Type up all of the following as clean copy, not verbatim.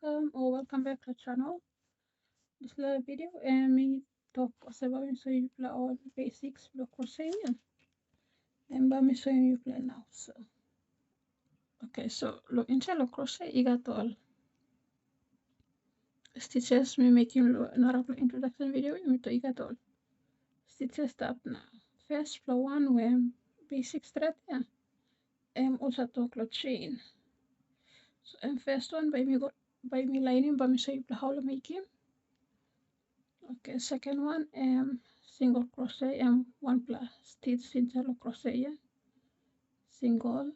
welcome back to the channel. This little video and me talk about so you play all basics of crochet and by me showing you play now. So okay, so look inside crochet you got all stitches me making another introduction video me to you got all stitches start now. First for one when basic thread yeah. And also talk lo chain. So and first one by me lining by me show you how to make it. Okay, second one single crochet and one plus stitch single crochet yeah? Single.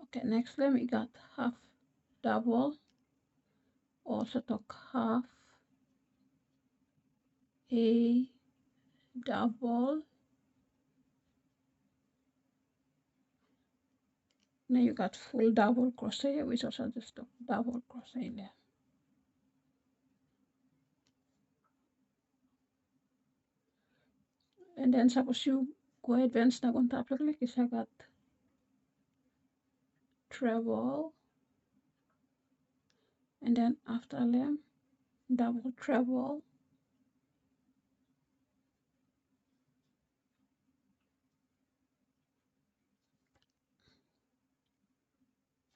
Okay, next line we got half double, also talk half a double. Now you got full double crochet, which also just talk double crochet there. And then suppose you go advance now on top like this, I got treble, and then after them double treble.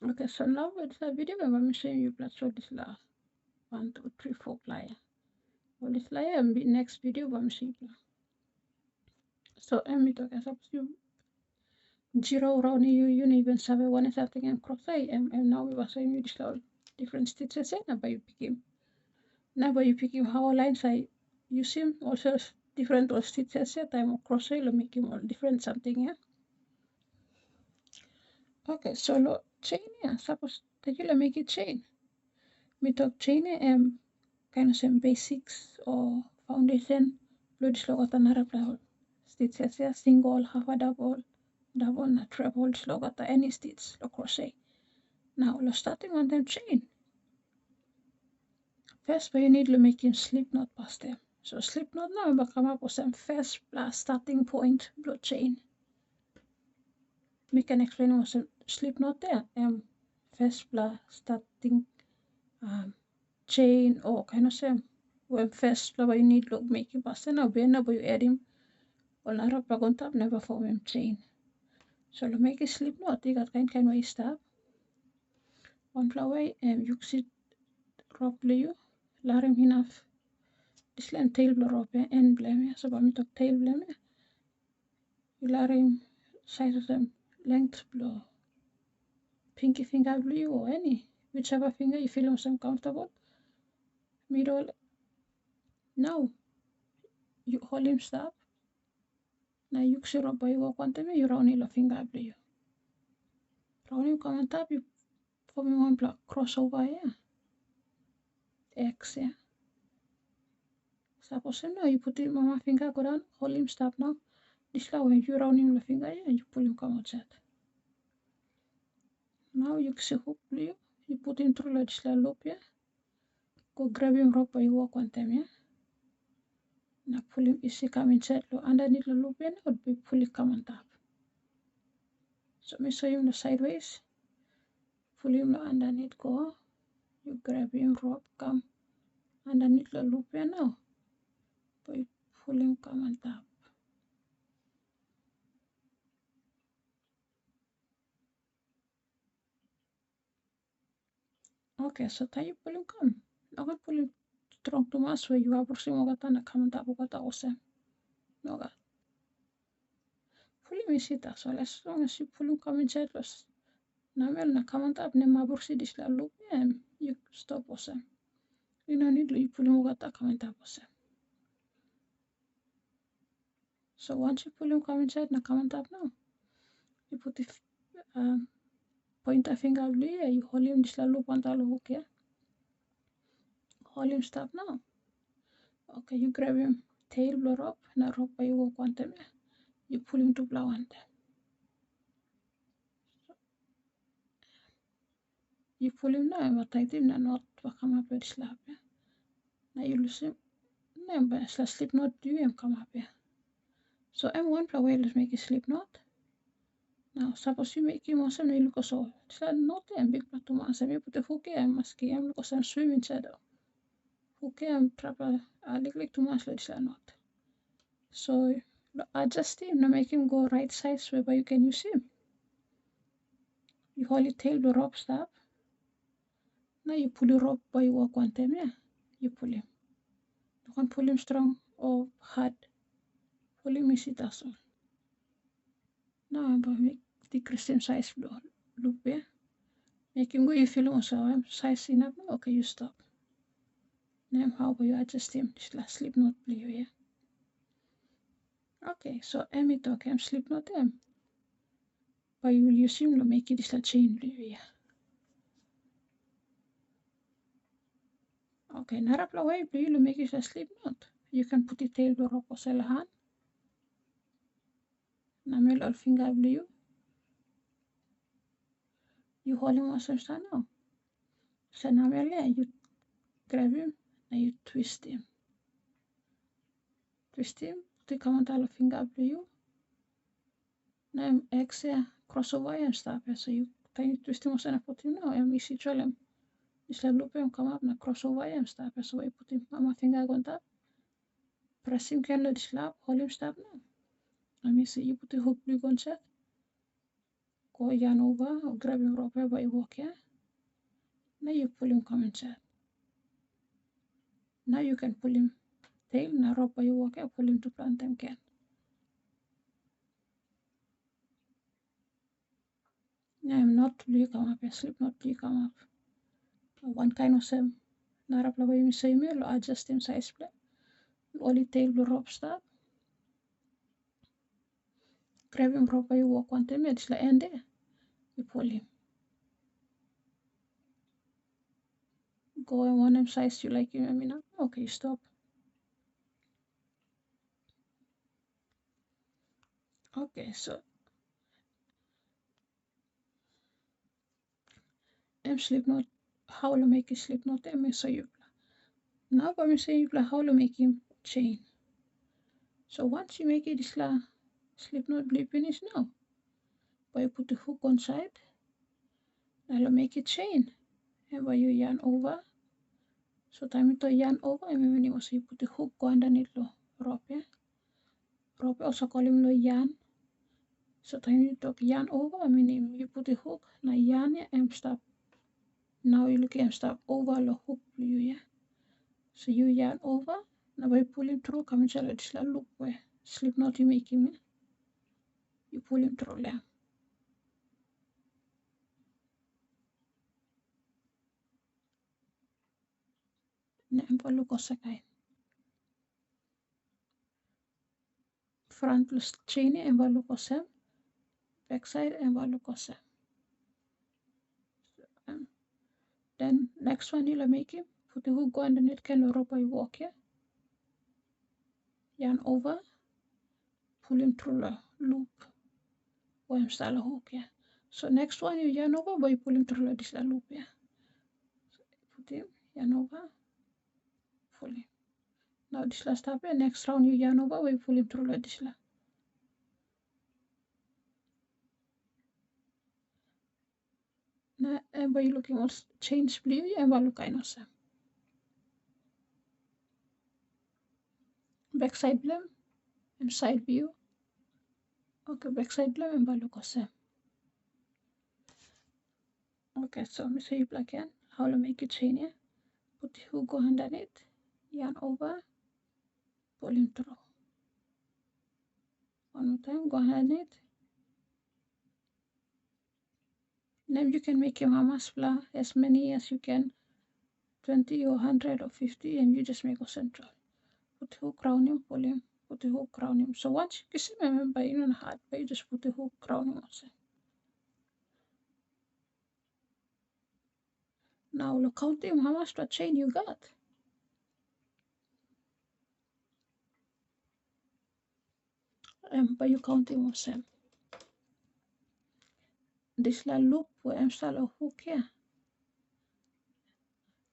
Okay, so now with the video I'm showing you plus so this la 1, 2, 3, 4 layer. Well, this layer and next video I'm showing you. So I'm talking suppose you zero round you even 7 1 something and crochet and now we were showing you this different stitches and by picking. Now by you picking how lines I use him also different or stitches time crochet to make him all different something yeah. Okay, so lo chain yeah, suppose that you make it chain. Me talk chain kind of some basics or foundation blood slow got another stitches yeah, single, half a double, double na treble slow got any stitch or crochet. Now let's starting on them chain. First we need to make him slip knot past them. So slip knot now we come up with some first plus starting point blood chain. We can explain what some slip knot there first plus starting chain or kind of same when first we need to make him past now we never you add him on our plug on top never form him chain. So to make a slip knot you got kind way stop one flower you see roughly you larim enough this line tail blur up end blame so by me talk tail blame you larim size of them length blue pinky finger blue or any whichever finger you feel most comfortable middle. Now you hold him stop now you see up by walk on them you round your finger blue round him come on top you form one block crossover yeah X yeah. Suppose now you put him mama finger go down hold him stop now this là when you round him the finger yeah, you pull him come outside. Now you see hook blue you put him through like this loop yeah. Go grab him rope you walk on them yeah. Now pull him easy come inside underneath the loop yeah now be pull it come on top. So me show him the sideways. Pull him underneath go. You grab him rope come underneath the loop yeah now. But you pull him come on top. Okay, so then you pull him come. Now I pull him strong too much where you have to come on top of awesome. No God. Pull him easy so as long as you pull him come inside first. Now na come on top ne mabursi this la loop yeah you stop awesome. You don't need to you pull him come on top awesome. So once you pull him come inside na come on top now. You put the pointer finger blue yeah, you hold him this la loop on the hook yeah. Hold him stop now. Okay, you grab him tail blow rope na rope you walk on them yeah. You pull him to blow on them. You pull him now but tight him na not come up with slap yeah. Now you lose him. No, but slip knot do him come up here. So M1 flower let's make a slip knot. Now, suppose you make him also you look so. It's not a big part to mass. I put a hook and maski. I'm look some swim inside. Hook and proper. I like to mass. It's not. So adjust him. Now make him go right size whereby you can use him. You hold it tail the rope stop. Now you pull the rope by walk one time. Yeah, you pull him. You can pull him strong or hard. Pull him is it also. Now I'm going to make decrease him size loop. Yeah. Make him go. You feel also size enough. Okay, you stop. Now how about you adjust him? This last slip knot play. Yeah. Okay, so I'm talking slip knot M. But you will use him to make it this la chain play. Yeah. Okay, narap la way play you make it a slip knot. You can put the tail to rope or hand. Namel all finger blue. You hold him also now. So namel you grab him and you twist him. Twist him, put the all finger blue. Now X crossover and stuff. So you tiny twist him also and put him now and we see him. This la loop him come up na crossover and stuff. So I put him my finger on top. Press him can let slap, hold him stop now. Let me see you put the hook blue on set. Go yarn over or grab him rope by you walk here. Now you pull him come inside. Now you can pull him tail, now rope by you walk here, pull him to plant them can. Now I'm not blue come up, I slip not blue come up. One kind of same. Now rope by you same here, adjust him size play. Only tail the rope stop. Grab him rope by you walk one time, it's like end there. You pull him. Go and one him size you like him, I mean, okay, stop. Okay, so I'm slip knot. How to make a slip knot? I'm so you. Now I'm saying how to make him chain. So once you make it, this slip knot blip finish now. But you put the hook on side. Now you make it chain. And by you yarn over. So time to yarn over, and when you also put the hook go underneath the rope. Yeah? Rope also call him yarn. So time you talk yarn over, I mean you put the hook. Now yarn and stop. Now you look and stop over the hook you yeah. So you yarn over. Now by pulling through, come inside this loop where slip knot you make him. You pull him through there. Now look also kind. Front plus chain and look also. Back side and look also. Then next one you'll make him. Put the hook go underneath can rope by walk here. Yarn over. Pull him through the loop. Or I'm style a hook here. So next one you yarn over by pull him through this loop here. So put him, yarn over, pull him. Now this last step here, next round you yarn over by pull him through this la. Now and by looking all change blue and by look kind of same. Back side blue and side view. Okay, back side blue and by look same. Okay, so me say you black again. How to make it chain here? Put the hook go underneath, yarn over, pull him through. One more time, go underneath. Then you can make your mama's flower as many as you can, 20 or 100 or 50, and you just make a central. Put the hook round him, pull him, put the hook round him. So once you kiss him, remember, you don't hard, but you just put the hook round him also. Now look, count him how much the chain you got. But you count him also. This la loop where I'm still a hook here.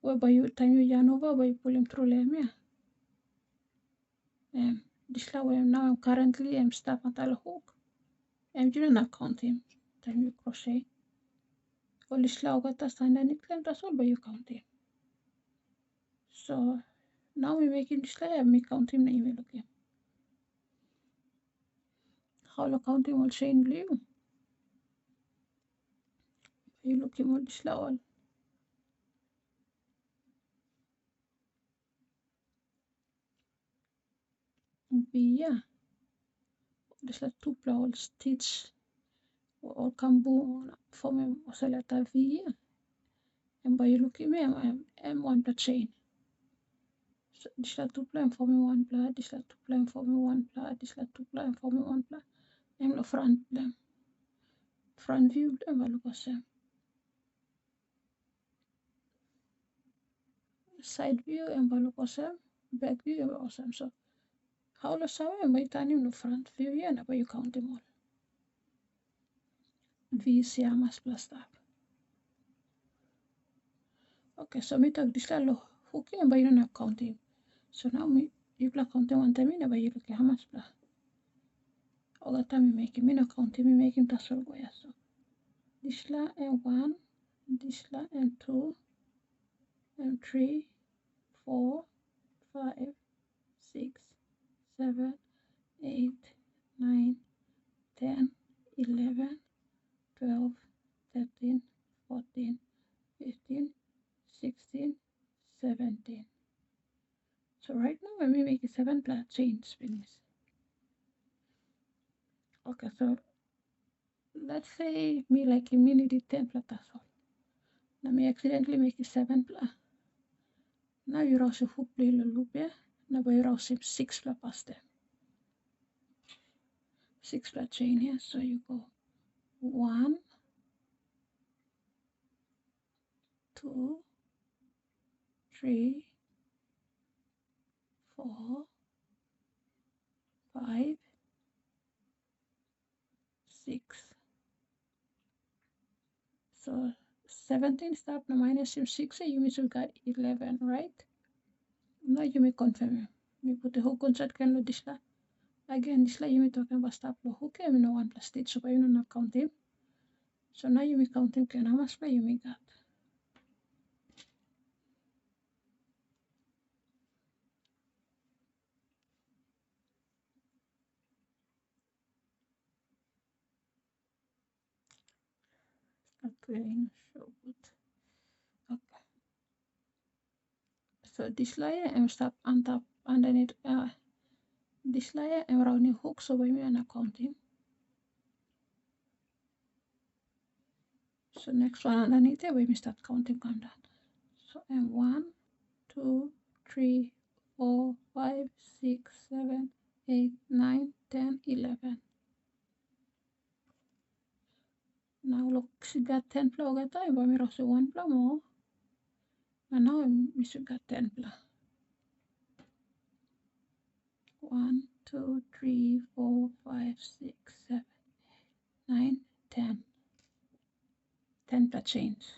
Whereby you time you yarn over, where you pull him through them here. This la where now I'm currently I'm stuck at a hook. and you don't have counting time you crochet. Only slow got the underneath them, that's all, but you count him. So now we're making this layer, me count him, na you look him. How the counting will chain blue. You look him all this level. Yeah, this like two plow stitch or kambu for me also letter V, yeah. And by you look at me, I'm one the chain. So this like two plow for me one plow, this like two plow for me one plow, this like two plow for me one plow. I'm the front view them I look awesome. Side view and by look awesome, back view and awesome. So how the seven by turning the front view, yeah, and by you count them all. V siamas plus that. Okay, so me talk this little hook and by you don't have counting. So now me you play counting one time in, but you look how much play. All the time you make him, me no counting, me make him that's all go, yeah. So this la and one, this la and two, and three, 4, 5, 6, 7, 8, 9, 10, 11, 12, 13, 14, 15, 16, 17. So right now when we make a 7 plat chains finish. Okay, so let's say me like a mini did 10 plat as well. Now me accidentally make a 7 plat. Now you rouse a hook play a loop, yeah? Now you rouse 6 plat past them. 6 plat chain here, so you go 1, 2, 3, 4, 5, 6. So 17 start now minus 6, you mean you got 11, right? Now you may confirm. Me put the whole concept can lo disla. Again, disla you may talking about stop lo hook and no 1 plus state, so you don't have count him. So now you may count him can how much play you may got. Not really sure good. Okay. So this layer and stop on top underneath this layer and rounding hook, so we may not count him. So next one underneath it, we may start counting come down. So and 1, 2, 3, 4, 5, 6, 7, 8, 9, 10, 11. Now look, she got 10 plow at time, but we also 1 plow more. And now we should got 10 plow. 1, 2, 3, 4, 5, 6, 7, 9, 10. 10 plow chains.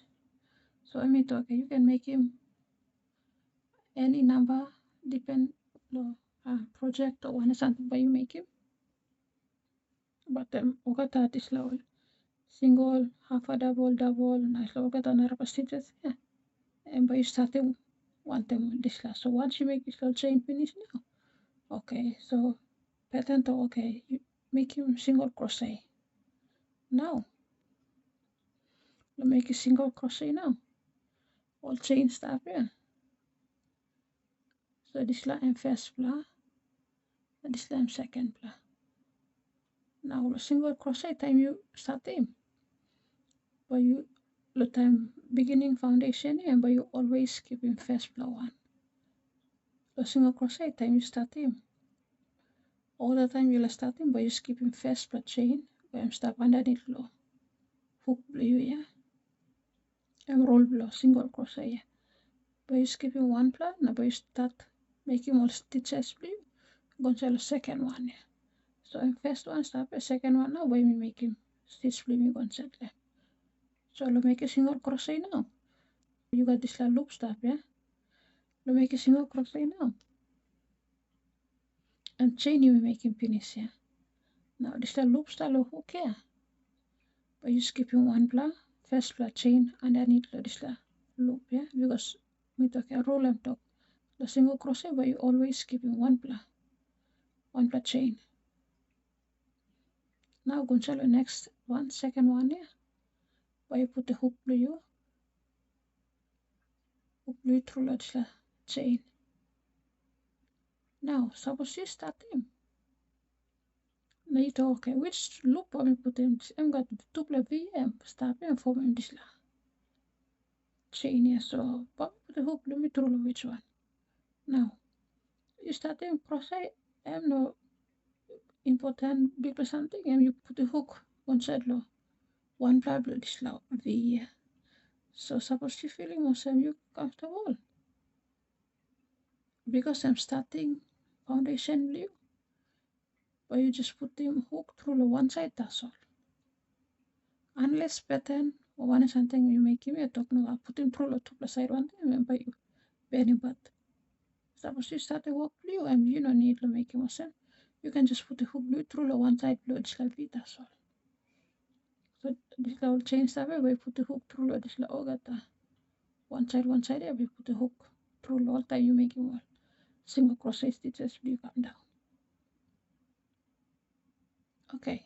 So I mean, okay, you can make him any number, depend project or one something, but you make him. But okay, this level. Single, half a double, double, nice look at another stitches, yeah. And by starting one time this last. So once you make this little chain finish now, okay, so pattern to okay, you make him single crochet. Now, you make a single crochet now. All chain stop, yeah. So this line first plow, and this line second plow. Now the single crochet time you start him. But you the time beginning foundation and but you always keep him first plow one. The single crochet time you start him. All the time you'll start him but you skip him first plow chain where I'm start underneath low. Hook blue, yeah. And roll below single crochet, yeah. But you skip him one plow, now but you start making all stitches blue, go to the second one, yeah. So in first one start the second one now, when we make him stitch blue, we go set there. So we'll make a single crochet now. You got this little loop stop, yeah. We'll make a single crochet now. And chain you make him finish, yeah. Now this the loop style of hook here, but you skipping one pla, first pla chain underneath this loop here, because we talk a roll and talk the single crochet, but you always skipping one pla chain. Now go to the next one, second one here, but you put the hook blue through this chain. Now suppose you start him. Now you talk, okay, which loop am I put in? I'm got double V and start and form this chain here. So but put the hook blue through which one? Now you start in crochet and no important big something and you put the hook one side low. One problem this V here. So suppose you feeling most you comfortable. Because I'm starting foundation blue, but you just put the hook through the one side, that's all. Unless pattern or one something you make him a talk no, I put him through the two side one time by you benny but suppose you start the work blue and you don't need to make him a sen. You can just put the hook blue through the one side blue just like that's all. So this will change the way we put the hook through the this ogata one side yeah, we put the hook through all time you make him one single crochet stitches blue come down. Okay.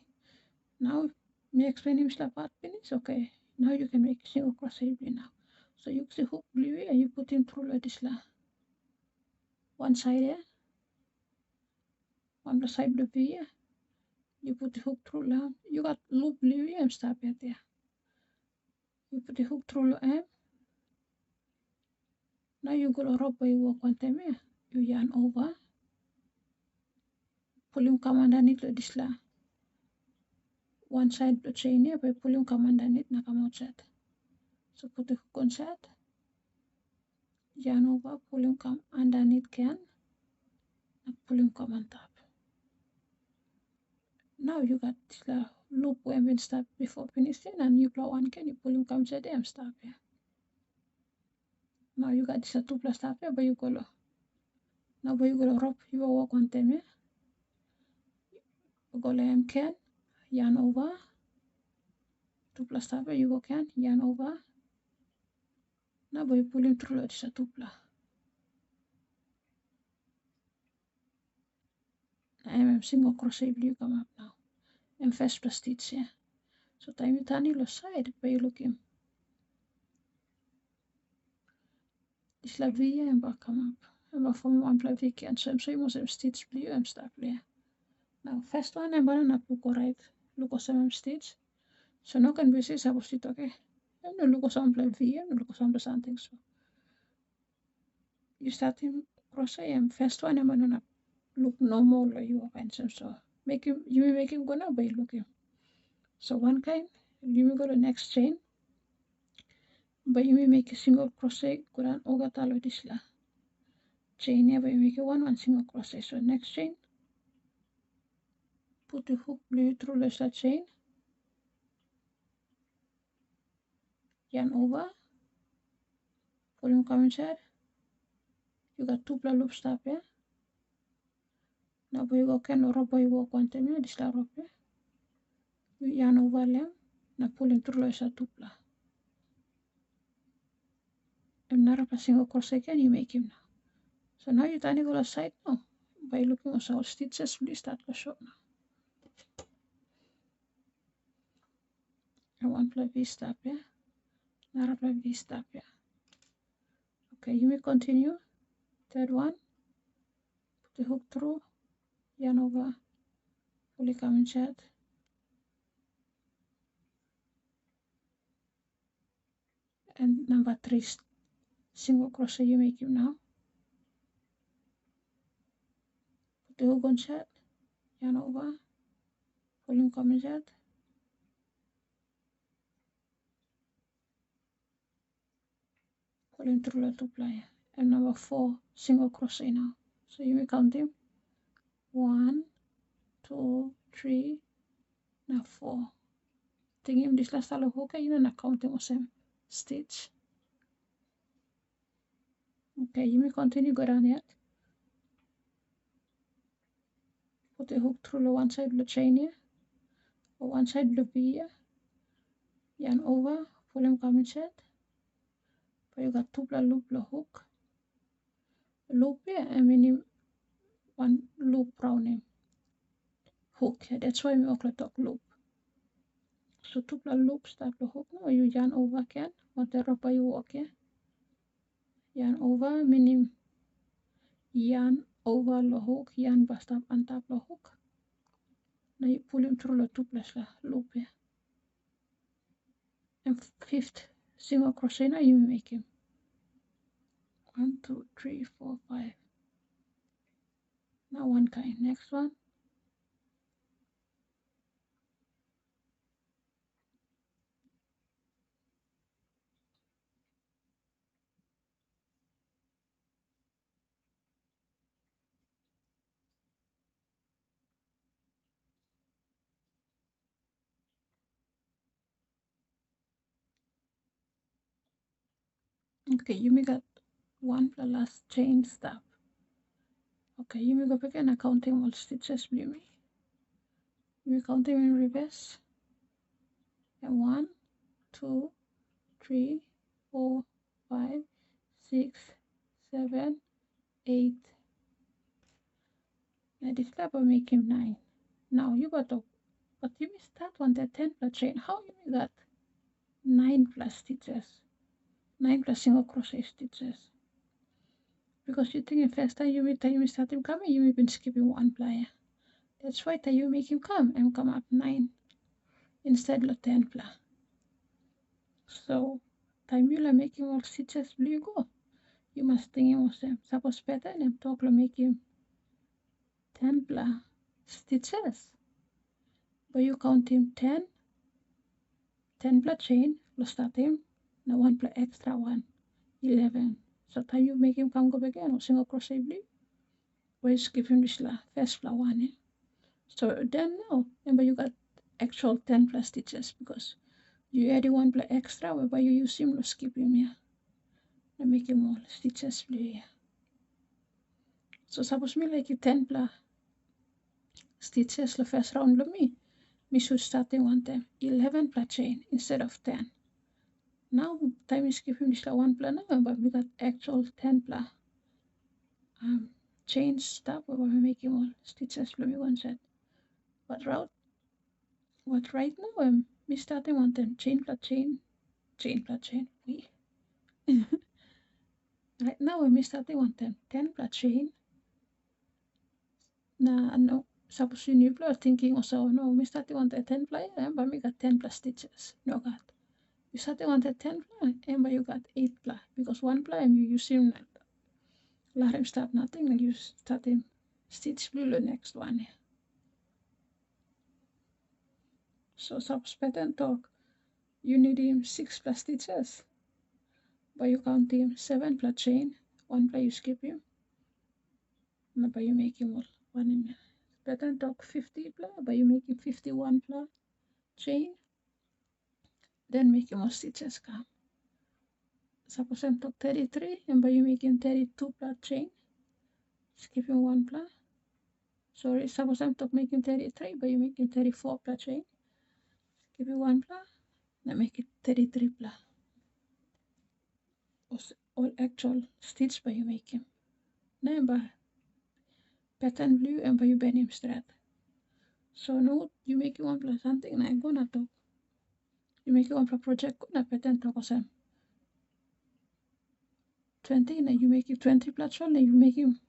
Now me explain him the part finish. Okay. Now you can make single crochet blue now. So you see hook blue and you put him through like this one side here, on the side blue here. You put the hook through now. You got loop blue and stop it there. You put the hook through M. Now you go to rope by work one time here. You yarn over. Pull him come underneath like this one side the chain here by pull him come underneath na come outside. So put the hook on set. Yarn over, pull him come underneath can. Pull him come on top. Now you got this loop when we start before finishing and you blow one can you pull him come set and stop here. Now you got this two plus stop here but you go low. Now but you go to rope you will walk one time here. You go lay can, yarn over. Two plus stop here you go can, yarn over. Now but you pull him through this two plus. I'm single crochet blue come up now. And first plus stitch here. So time you turn your side but you look him. This V and back come up. And back from one plus V can so you must have stitch blue and start there. Now first one I'm gonna look right. Look at some stitch. So now can be say supposed to okay. I'm no look at some plus V and look at some something so. You start him crochet and first one I'm gonna look normal like you are so make him you will make him go now by looking. So one kind you will go to next chain. But you will make a single crochet kuran ogatalo this chain here but you make one single crochet. So next chain put the hook blue through the chain, yarn over, pull him come inside. You got two loop stop here. Now you go can rope you walk one time here, this rope here. You yarn over them, now pull him through the two pla. And now a single crochet can you make him now. So now you turn it go side now. By looking at all stitches, please start the shop now. And one plus V stop here. Now plus V stop here. Okay, you may continue. Third one. Put the hook through. Yarn over. Pull it come inside. And number 3 single crochet you make him now. Put the hook inside. Yarn over. Pull him come inside. Pull him through the two ply. And number 4 single crochet now. So you may count him. 1, 2, 3, now 4. Take him this last style hook you know count him same stitch. Okay, you may continue go down yet. Put the hook through the one side of the chain here. for one side loop here, yarn over, pull him come inside, but you got two loop hook, loop here, and meaning one loop round him hook here. That's why we also talk loop. So two loop start the hook now you yarn over again, whatever you walk here. Yarn over meaning yarn over the hook, yarn bust up on top the hook. Now you pull him through the two loop here. And fifth single crochet now you make him 1 2 3 4 5. Now one kind, next one. Okay, you make that one plus last chain stop. Okay, you make up again counting all stitches blue me. You counting in reverse. And 1 2 3 4 5 6 7 8. Now this step will make him 9. Now you got to, but you will start on the 10 plus chain. How you got 9 plus stitches? 9 plus single crochet stitches. Because you think first time you will start him coming, you will been skipping one ply. That's why you make him come and come up 9 instead of 10 ply. So time you make him all stitches blue you go. You must think him was suppose better and talk to make him 10 ply stitches. But you count him 10 ply chain, let's start him. Now 1 ply extra 1, 11. So time you make him come go again or single crochet blue. Where you skip him this first ply 1. So then now, remember you got actual 10 plus stitches because you add 1 plus extra whereby you use him to skip him here. And make him all stitches blue here. So suppose me like you 10 plus stitches the first round of me should start in one time 11 plus chain instead of 10. Now time you skip him this 1 plus now, but we got actual 10 plus chain stop whereby we make him all stitches blue one set. But right now me starting one time chain plus chain plus chain. Right now me starting one time 10 plus chain. No, suppose you new player thinking also no me starting one time 10 player but me got 10 plus stitches. No got. You starting one time 10 player but you got 8 player because 1 player you use him let him start nothing and you start him stitch blue the next one. So suppose pattern talk you need him 6 plus stitches. But you count him 7 plus chain, 1 plus you skip him. But you make him all 1 in pattern talk 50 plus, but you make him 51 plus chain. Then make him all stitches come. Suppose I'm talk 33, and but you make him 32 plus chain. Skip him 1 plus. Sorry, suppose I'm talk make him 33, but you make him 34 plus chain. Skip him 1 plus. Now make it 33 plus. All actual stitch but you make him. Now by pattern blue and by you bend him straight. So now you make it 1 plus something and I'm gonna talk. You make it 1 plus project na pattern talk osam 20 na you make it 20 plus 1 na you make him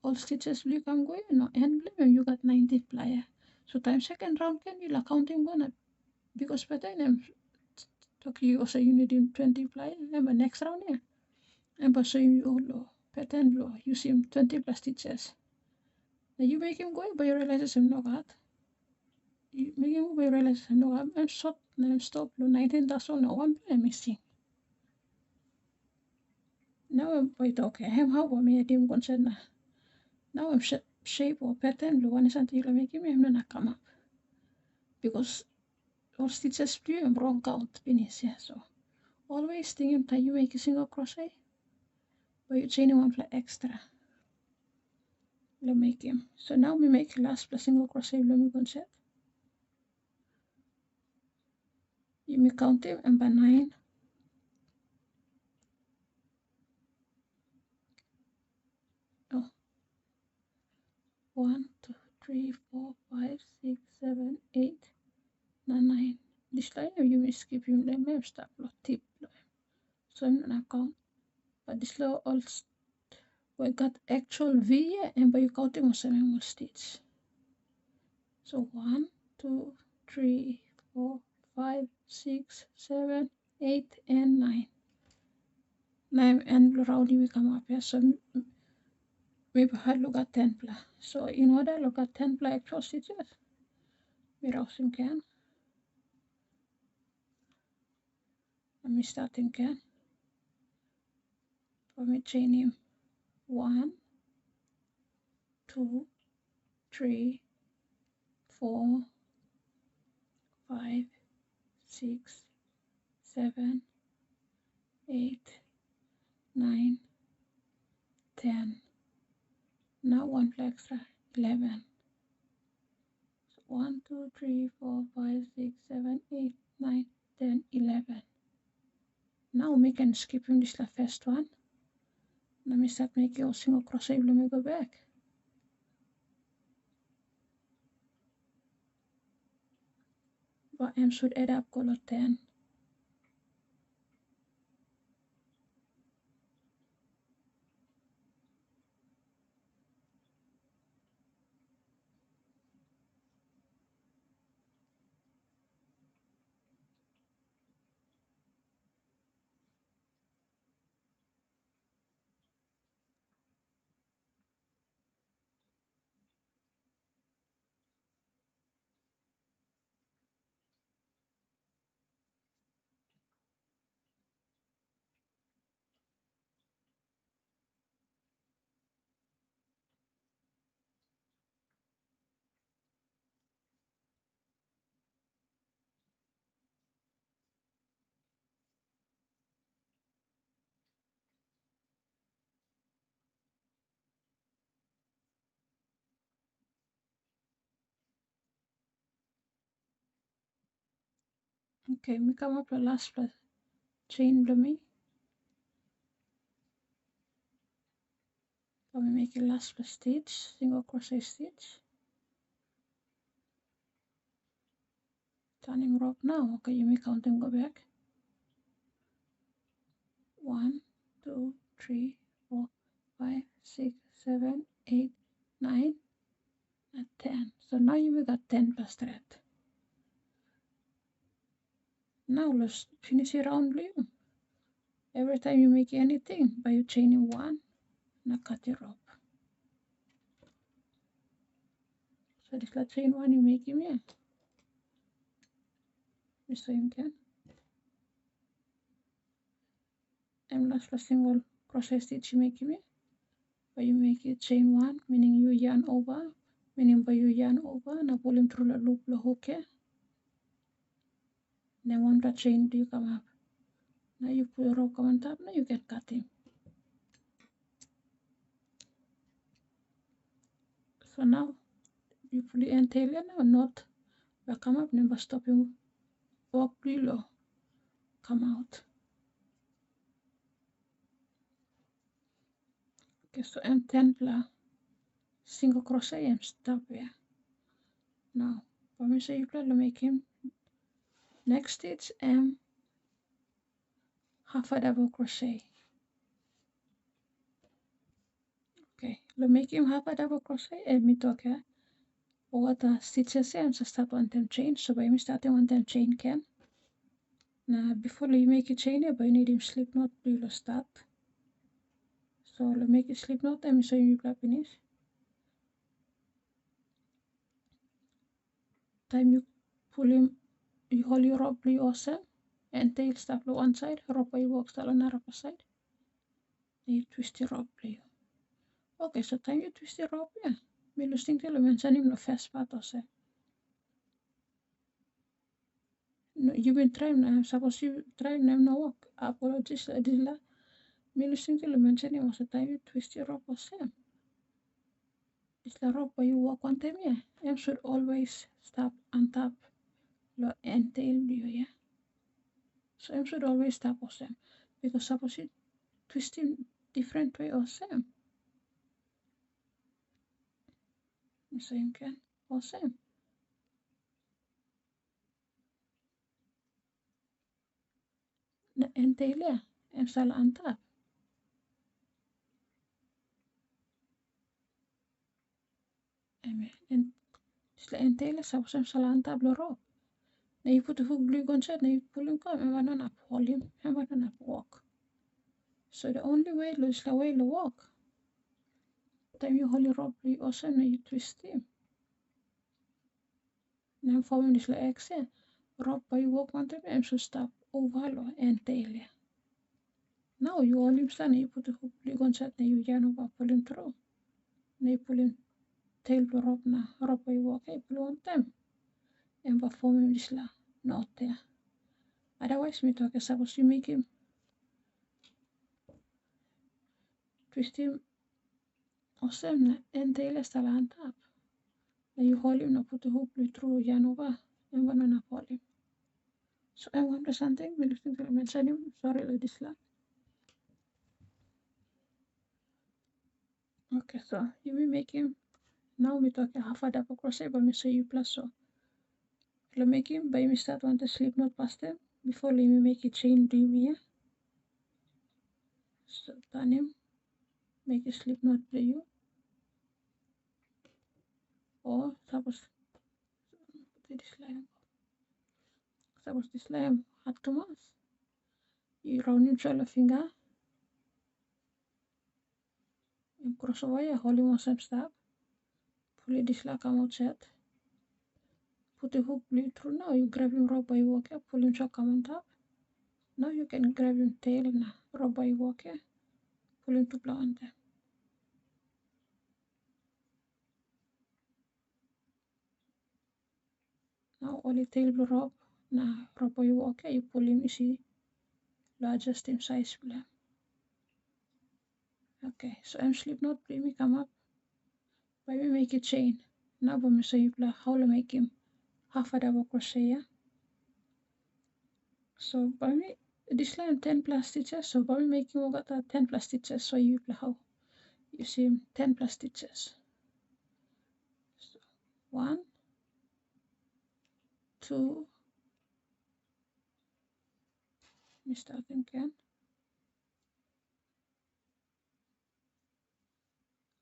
all stitches blue come go no end blue and you got 90 plier. So time second round can you la counting gonna because pattern and talk you also you need him 20 plier and next round yeah. And but so you all pattern blue you see him 20 plus stitches. Now you make him go but you realize him no got. You make him go realize no I'm short I'm stop 19 that's all no 1 play missing. Now I'm wait okay how about me I didn't concern na. Now I'm shape or pattern blue one is until you make him not come up. Because all stitches blue and wrong count finish yeah so always think that you make a single crochet but you chain 1 plus extra. Let make him. So now we make last plus single crochet let me concept. You may count them and by 9. Oh, 1, 2, 3, 4, 5, 6, 7, 8, 9. This line you may skip you let me stop tip. So I'm not count. But this law also we got actual V and by you counting was a stitch. So 1, 2, 3, 4, 5, 6, 7, 8, and 9. 9 and round we come up here. So maybe I look at 10 pla. So in order look at 10 pla actual stitches, we rousing can. Let me starting can. For me chain him 1, 2, 3, 4, 5, 6, 7, 8, 9, 10. Now 1 pla extra 11. 1, 2, 3, 4, 5, 6, 7, 8, 9, 10, 11. Now we can skip in this first one. Let me start making a single crochet. Let me go back. But I should add up color 10. Okay, we come up the last plus chain me. So we make a last plus stitch, single crochet stitch. Turning rope now. Okay, you may count and go back. 1, 2, 3, 4, 5, 6, 7, 8, 9, and 10. So now you got 10 plus thread. Now let's finish it roundly. Every time you make anything by you chaining 1, now cut your rope. So this la chain 1 you make him here. The same can. And last single crochet stitch you make him here. But you make it chain 1, meaning you yarn over, meaning by you yarn over, now pull him through the loop the hook here. Then one the chain do you come up. Now you put your rope on top, now you can cut him. So now you pull the end tail here now, not will come up, never stop you walk below, come out. Okay, so and 10 single crochet and stop here. Now, for me say you can make him next stitch and half a double crochet. Okay, lo make him half a double crochet and me talk here. What the stitches and so start one time chain. So by me starting one time chain can. Now before you make a chain here, but you need him slip knot below start. So let make a slip knot and show you finish. Time you pull him, you hold your rope blue awesome and tail start on one side, rope you walk start on another side. Then you twist your rope blue. Okay, so time you twist your rope, yeah. Me losing till you mention him the first part also. No, you've been trying now, suppose you try now no work. Apologies, Adila. Me losing till you mention him also time you twist your rope also. It's the rope where you walk one time, yeah. You should always stop on top and tail view, yeah. So em should always tap awesome because suppose you twist him different way awesome. So em can awesome. En tailor em salah antap. En en tailor suppose em salah antap lo rope. Now you put the hook glue on set, now you pull him come and one up hold him and one up walk. So the only way is the way to walk. Time you hold your rope glue also now you twist him. Now following this like X rope by walk one time and so stop over and tailor. Now you hold him stand, you put the hook glue on set, now you yarn over pull him through. Now you pull him tail the rope now rope by walk pull one time. And perform this la not there. Otherwise me talk suppose you make him twist him awesome and tail style on top. Now you hold him now put the hook through yarn over and one on hold him. So I want to something we listen to mention him sorry like this la. Okay, so you will make him now we talk half a double crochet but me show you plus so. You'll make him by me start one to slip knot past them before let me make a chain do me here. So turn him, make a slip knot for you. Or suppose this line. Suppose this line hard to mass. You round him shoulder finger and cross over, hold him on same step. Pull it this line come out set. Put the hook blue through now. You grab him rope by walk here, pull him shock come on top. Now you can grab him tail now. Rope by walk here, pull him to blow on there. Now only tail blue rope. Now rope by walk here, you pull him, you see, you adjust him size blue. Okay, so I'm slip knot, me come up. By me make a chain. Now by me show you how to make him half a double crochet. Yeah? So by me this line 10 plus stitches, so by me making we got 10 plus stitches, so you how you see 10 plus stitches. So 1, 2, me start again.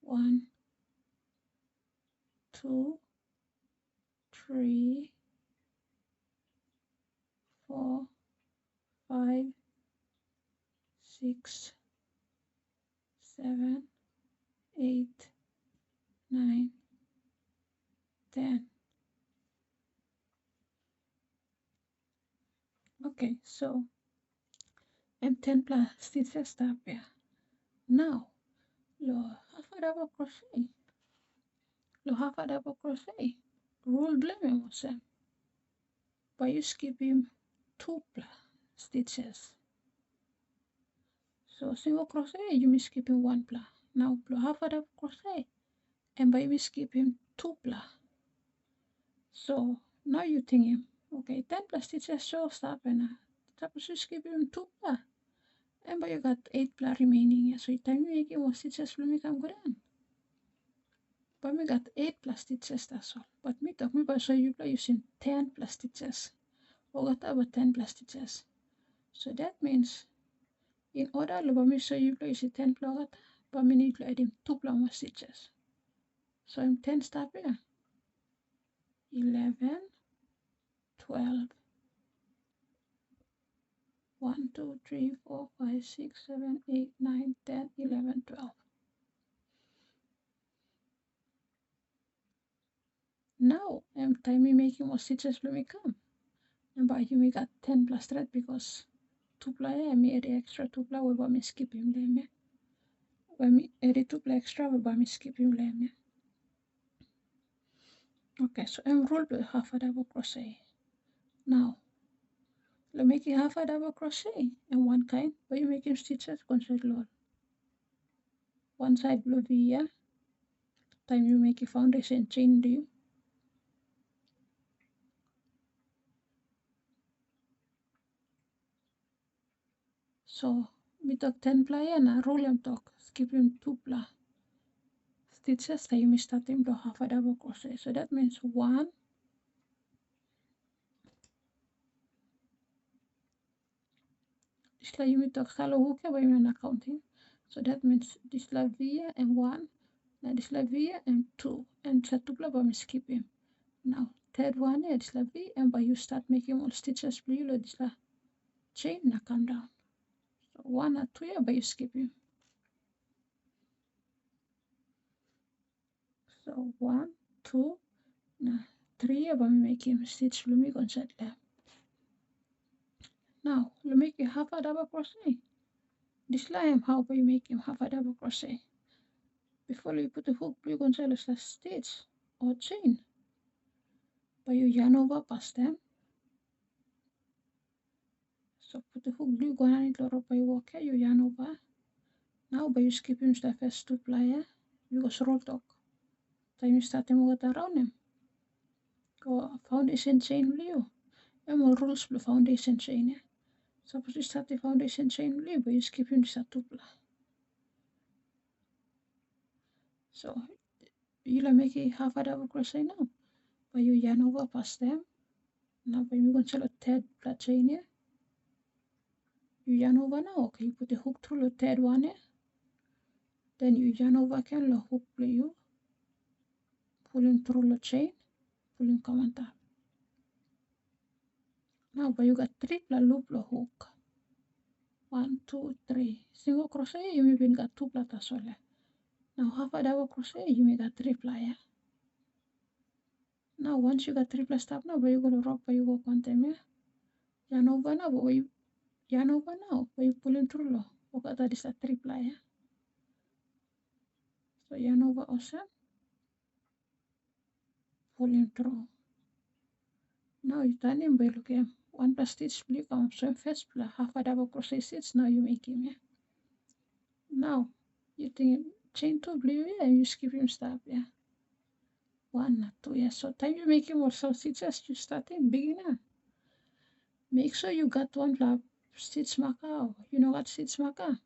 1, 2, 3, 4, 5, 6, 7, 8, 9, 10. Okay, so and 10 plus stitches stop here. Now, half a double crochet. Half a double crochet. Rule blame was by you skipping 2 stitches. So single crochet, you may skipping 1 pla. Now half a double crochet, and by me skipping 2 pla. So now you thinking, okay, 10 plus stitches so stop and suppose you skipping 2 pla, and by you got 8 pla remaining. So you time you making more stitches, let me come good on. But me got 8 plus stitches, that's all. But me talk me by so you play using 10 plus stitches. Or got about 10 plus stitches. So that means in order to me show you play 10 plus but me need to add in 2 plus more stitches. So I'm 10 stop here. 11, 12. 1, 2, 3, 4, 5, 6, 7, 8, 9, 10, 11, 12. Now I'm time me making more stitches let me come. And by you we got 10 plus thread because 2 ply I me add extra 2 ply we me skip him leme. When me add 2 ply extra we me skip him leme. Okay, so I'm roll with half a double crochet. Now let's make it half a double crochet and one kind, but you making stitches consider low. One side blue here. Time you make a foundation chain do you. So we talk 10 ply na roll em talk skip him 2 ply stitches that you start him to half a double crochet. So that means 1, Displa you talk shallow hook by you counting. So that means Displa V and 1, now Displa V and 2, and Satupla by me skip him. Now third one is Displa V and by you start making all stitches below Displa chain na come down. So 1 and 2 by you skip him. So 1, 2, now 3 by me make him stitch below me on set left. Now you make a half a double crochet. This line how by you make him half a double crochet. Before you put the hook, you're going to a stitch or chain. But you yarn over past them. So put the hook, you go on it, or by walk here, you yarn over. Now by you skip him the first 2 plier, you go roll talk. Then you start him with around him. Go foundation chain with you. And more rules for foundation chain. Yeah? Suppose you start the foundation chain with you, but you skip him the 2 ply. So you'll make a half a double crochet now. But you yarn over past them. Now by you going to a third ply chain here. You yarn over now, okay, you put the hook through the third one here. Then you yarn over again, the hook play you, pulling through the chain, pulling come on top. Now but you got 3 ply loop the hook. 1, 2, 3. Single crochet, you maybe got 2 ply as well. Now half a double crochet, you make a 3 ply. Yeah? Now once you got 3 ply stop now, but you gonna rock by you walk on them, yeah? Yarn over now, but you yarn over now, but you pulling through the okay, that is a 3 ply. Yeah? So yarn over also, pulling through. Now you turn him by looking 1 plus stitch blue come so first ply half a double crochet stitch now you make him, yeah. Now you think chain 2 blue, yeah, and you skip him stop, yeah. 1, 2, yeah. So time you make him also stitches you start in beginner. Make sure you got 1 ply stitch marker. You know what stitch marker?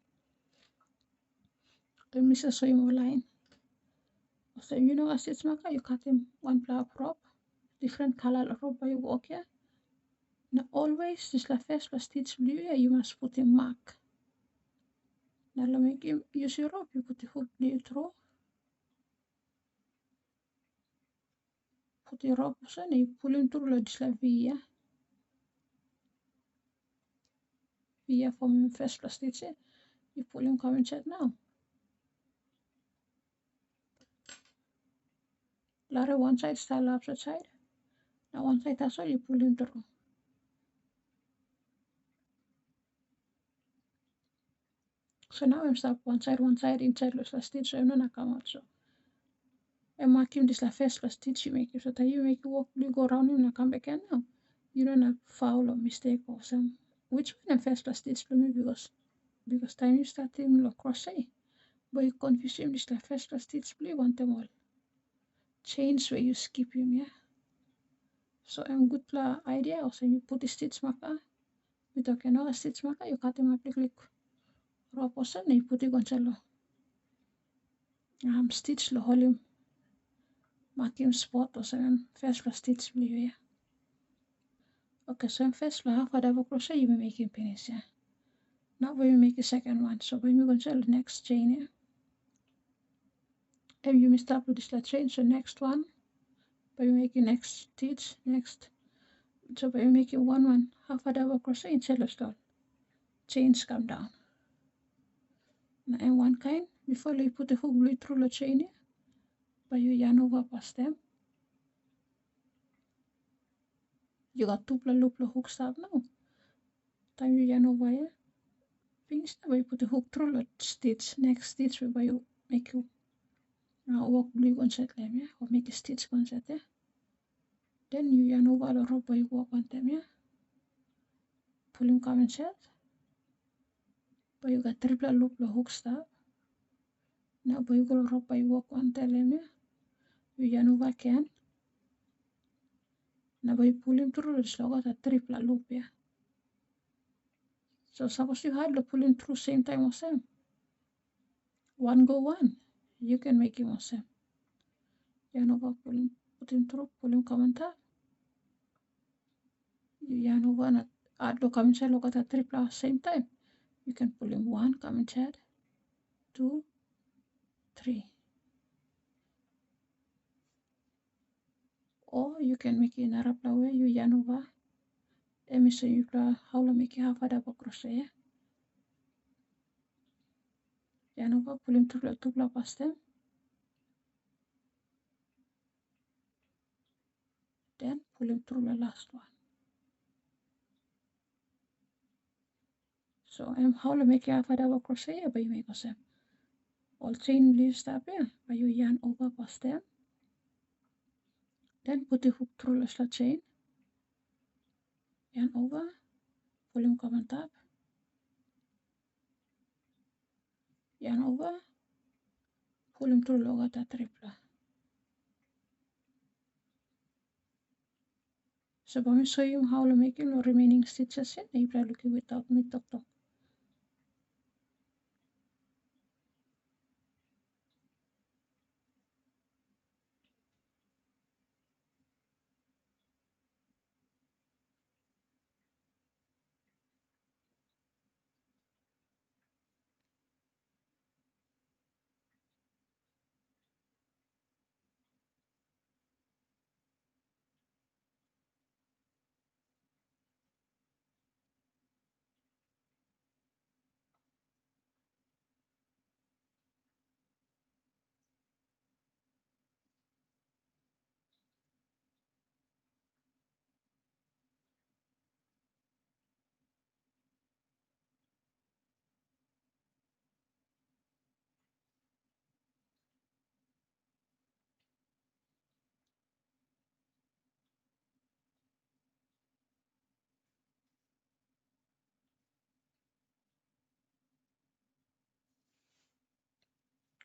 Let me just show you more line. So you know what stitch marker, you cut him 1 ply of rope, different color of rope by you walk, yeah. Now always just like first plus stitch blue, yeah, you must put a mark. Now let me use your rope, you put the hook blue through, put the rope on, you pull him through like this via from first plus stitch, you pull him coming check now. Lara one side, style opposite side. Now one side as well, you pull him through. So now I'm stop one side, inside plus stitch, so I'm not come out so. And mark him this like first plus stitch you make it. So that you make it walk, you go around him and come back in now. You don't have foul or mistake or some. Which one I'm first plus stitch for me because time you start him like crochet. But you confuse him this like first plus stitch play want them all. Change where you skip him, yeah. So I'm good idea also you put the stitch marker. With okay now a stitch marker you cut him up click row person you put it on cello. Stitch the hole him. Mark him spot or seven first plus stitch blue, yeah. Okay, so first plus half a double crochet you will make him finish, yeah. Now we will make the second one. So when we go to the next chain, yeah. And you may start with this chain, so next one. But you make the next stitch, next. So by making one half a double crochet in cello stall. Chains come down. And one kind before you put the hook blue through the chain, yeah. But you yarn over past them. You got 2 loop hook start now. Time you yarn over here. Finish now you put the hook through the stitch. Next stitch where you make you walk blue on set them, yeah, or make a stitch on set, yeah. Then you yarn over the rope where you walk on them, yeah. Pull him come and set. But you got 3 loop hook start. Now but you go rope by walk on them, yeah. You yarn over again. Now by you pull him through the slug got a 3 loop, yeah. So suppose you had the pulling through same time or same. One go one. You can make him or same. Yarn over, putting through, pulling comment up. You yarn over and add the comment side look at the triple same time. You can pull in one comment side, 2, 3. Or you can make it in a way you yarn over. Let me show you how to make half a double crochet. Yarn over, pulling through the 2 past them. Then pulling through the last one. So I'm how to make half a double crochet by you make a same. All chain leaves step here by you yarn over past them. Then put the hook through the chain. Yarn over, pulling comment up. Yarn over, pulling through logo at triple. So I'm going to show you how to make the remaining stitches in. If you're looking without me talk.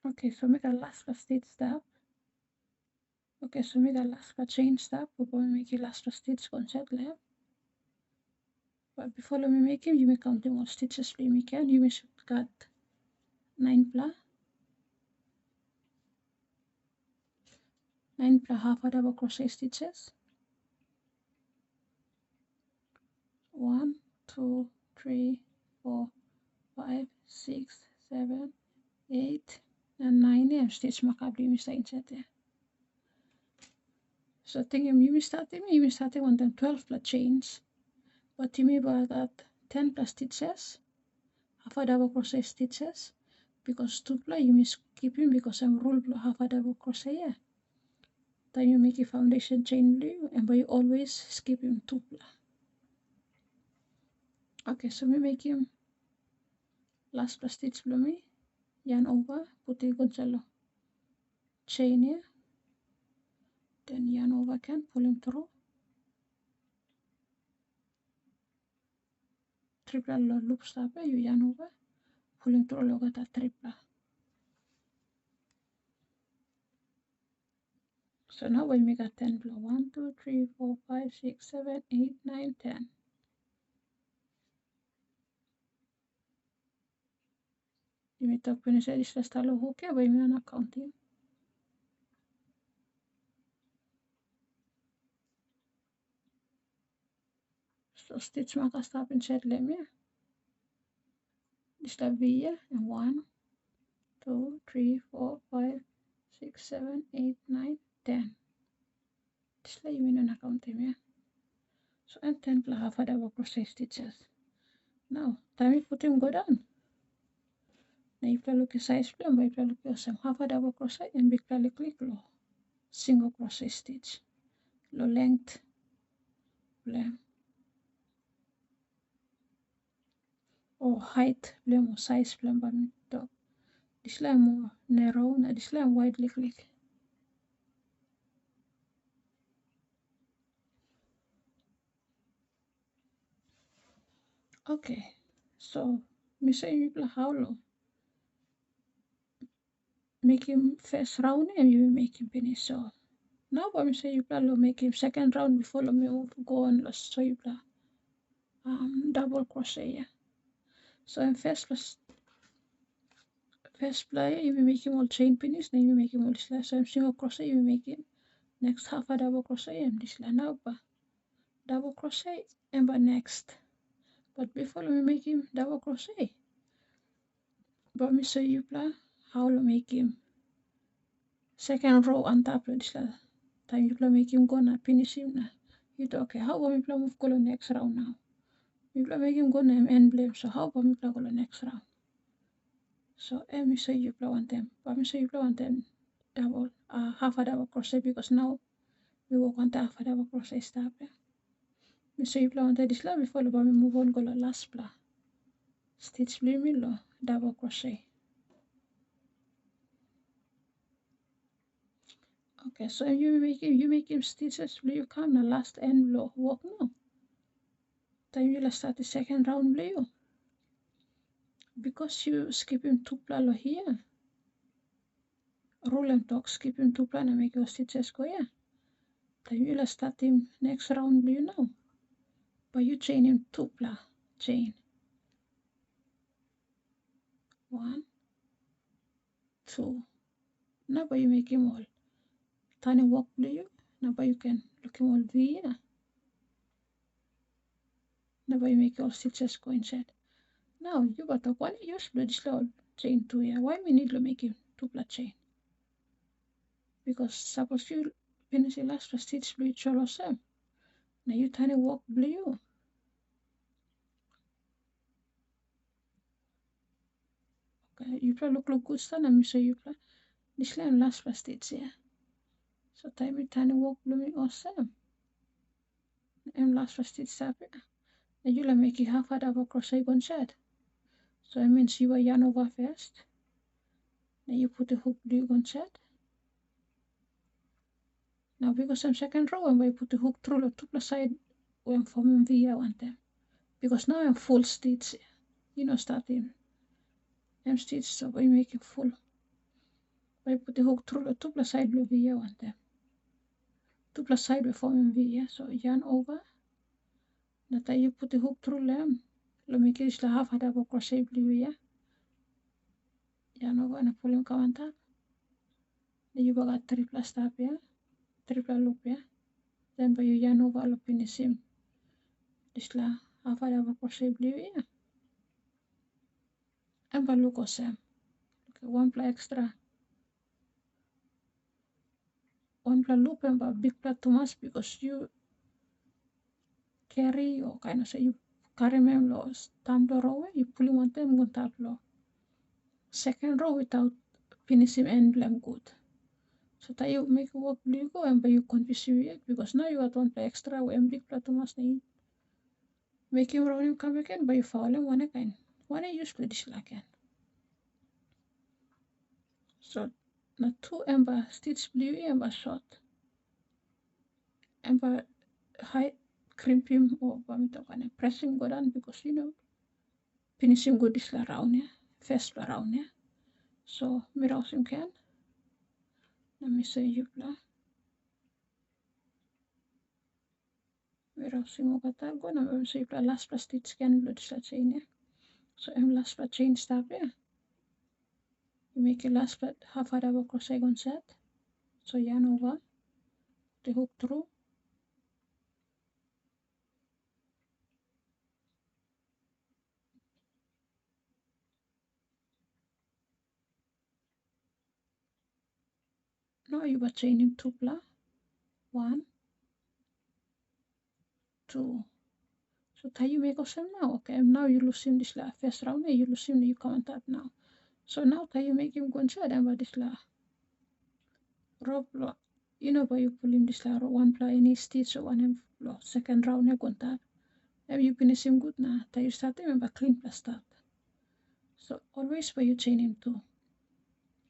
Okay, so make a last stitch step. Okay, so make a last chain step. We're going to make a last stitch concept left. But before me make it, you may count the more stitches we can. You may should cut 9 plus 9 plus half a double crochet stitches. 1, 2, 3, 4, 5, 6, 7, 8, and 9. And stitch mark up the inside there. So thinking you may start on them 12 plus chains. But you may about that 10 plus stitches, half a double crochet stitches, because 2 plus you may skipping because I'm rule half a double crochet. Yeah. Then you make a foundation chain blue and by always skipping 2 plus. Okay, so we make him last plus stitch below me, yarn over, put the gonzalo chain here, then yarn over again, pull him through, triple loop stop, you yarn over, pull him through, look at that triple. So now we make a 10 below 1, 2, 3, 4, 5, 6, 7, 8, 9, 10. You may talk when you say this is the hook, but you may not counting. So stitch mark a stop inside lem here. This will be here and 1, 2, 3, 4, 5, 6, 7, 8, 9, 10. This will you may not counting here. So and 10 plus half a double crochet stitches. Now time we put him go down. Now if you look at size plan, but if you look at some half a double crochet and big click low single crochet stitch, low length blem or height blem or size blem by me top. This line more narrow, now this line wide click. Okay, so me say you play how low. Make him first round and you make him finish. So now I'm say you play low, make him second round before me go on. So you play double crochet. Yeah. So in first player you will make him all chain finish, then you make him all Displa. So I'm single crochet, you make it next half a double crochet and Displa now double crochet and next. But before we make him double crochet, but me show you how to make him second row on top of Displa. Time you make him gonna finish him now. You talk okay, how about me move go to next round now? We make him go name and blame. So how about me go to next round? So let me show you one them. But me show you one them double half a double crochet because now we work on the half a double crochet step. Me show you one this love before but me move on go to last pla. Stitch blue me lo double crochet. Okay, so you make him stitches blue you come the last end blow work now. Then you'll start the second round blue. Because you skip him two pla here. Roll and talk, skip him two pla and make your stitches go here. Then you'll start him next round blue now. But you chain him two pla chain. 1, 2. Now but you make him all. Tiny walk blue. Now but you can look him all V here. Now but you make all stitches go inside. Now you got a one use blue this all chain two here. Why we need to make him two pla chain? Because suppose you finish the last stitch blue cholo same. Now you tiny walk blue. Okay, you play look good stand and me show you play. This line last stitch here. So time you tiny walk blue me awesome. And last stitch step here. Now you'll make it half a double crochet one side. So it means you are yarn over first. Then you put the hook blue one side. Now because I'm second row and we put the hook through the two side when forming V I want them. Because now I'm full stitch. You know starting. I'm stitch so we make it full. We put the hook through the two side blue V I want them. Two side we forming V yeah. So yarn over. Now you put the hook through them. Make it half a double crochet blue yeah. Yarn over and pull him come on top. Then you got triple step yeah. Triple loop yeah. Then by you yarn over loop in the seam. This la half a double crochet blue yeah. And by look awesome. Okay, one ply extra. One ply loop and by big ply too much because you carry or kind of say you carry them low. Stamp the row you pull one time one tap low. Second row without finishing emblem good. So that you make work blue go and by you confuse you yet because now you got one ply extra and big ply too much need. Make him roll him come again but you follow him one again. One I use this again. So now two ember stitch blue ember short. Ember high crimping or pressing go down because you know finishing good this around yeah. First around yeah. So me rouse him can. Let me say you plan. Me rouse him over that go now say you last plus stitch can blood chain yeah. So I'm last plus chain stop yeah. You make a last but half a double crochet on set. So yarn over the hook through. Now you are chaining two pla. 1, 2. So how you make awesome now? Okay, and now you lose him this la first round you lose him you come on top now. So now how you make him go inside and this la rope lo. You know by you pull him this la one ply any stitch or one lo second round you go on top. And you finish him good now. How you start him and clean plus start. So always by you chain him too.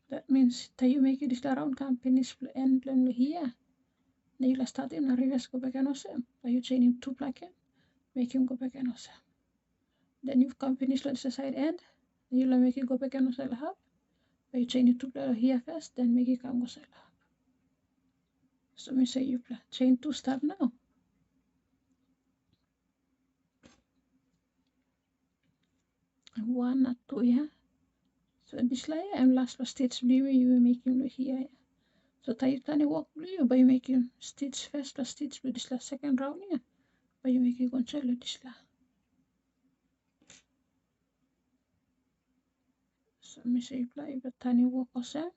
That means how you make it this la round come finish end here. Then you start him and reverse go back and awesome. By you chain him two placket. Make him go back and also. Then you come finish like the side end. Then you'll make it go back and also half. But you chain it two here first, then make it come go side half. So me say you chain two start now. 1 or 2, yeah. So Displa and last stitch blue you making here. So tayo tani work blue by making stitch first plus stitch blue Displa second round yeah. By making control Displa. So me say apply but tani work also.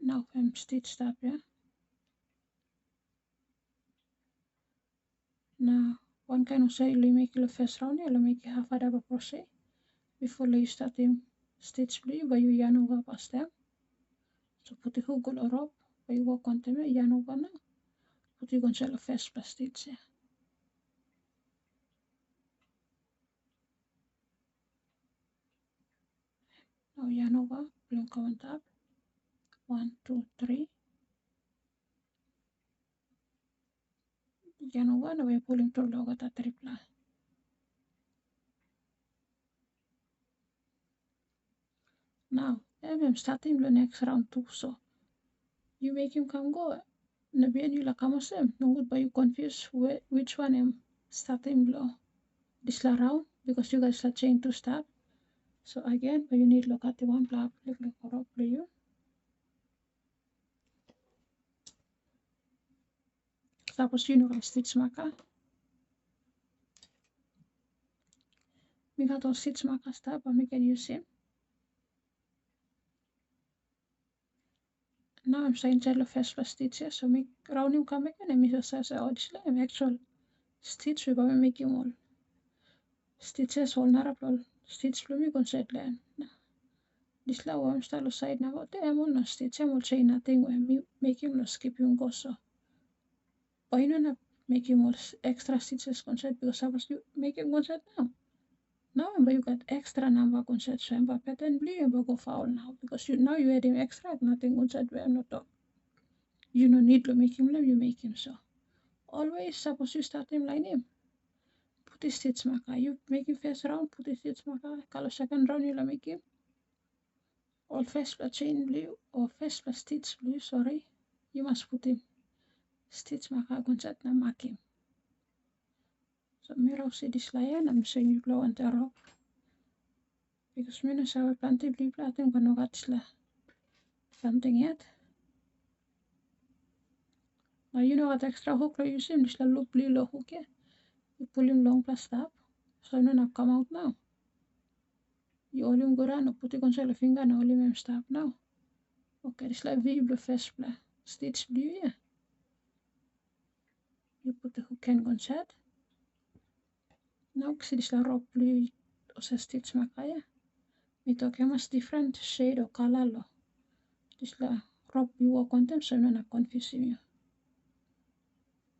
Now I'm stitched up yeah. Now one kind of say you make the first round yeah, you make half a double crochet before you start stitch blue by you yarn over past them. So put the hook or rope by you work on them yarn over now. Put you control first plus stitch yeah. Now yarn over, blow count up. 1, 2, 3. Yarn over, now we're pulling through log at a triple. Now, I'm starting the next round too, so you make him come go. Nabiyan you lakamasem. No good, but you confuse which one I'm starting blow this round because you guys are chain to start. So again, but you need look at the one block, look for you. Suppose you know stitch marker. We got all stitch marker stuff, but we can use him. Now I'm starting to first plus stitches, so make round him come again and me just say oh this I'm actual stitch we going make him all stitches all narapol stitch plumi concept land. This la I'm style side now but I'm on no stitch I'm all chain nothing when me make him no skip him go so. But you know make him all extra stitches concept because I was you make him concept now. Now you got extra number concept so I'm pattern blue and go foul now because you now you add him extra nothing concept where I'm not talk. You no need to make him live you make him so. Always suppose you start him line him. Put the stitch marker. You make him first round, put the stitch marker. Kalau second round you make him all first plus chain blue or first plus stitch blue, sorry. You must put him stitch marker guncat na mark him. So mirror see this layan, I'm saying you blow and rope. Because me no sabe planti blue platin but no got sla planting yet. Now you know what extra hook you use him, this la loop blue low hook yeah. You pull him long plus stop. So no now come out now. You all him go around, put it on finger and all him stop now. Okay, this like V blue first blue. Stitch blue yeah. You put the hook and gunshot. Now see this like rope blue or stitch makaya. We talk much different shade or color lo. This like rope blue or content so not confusing you.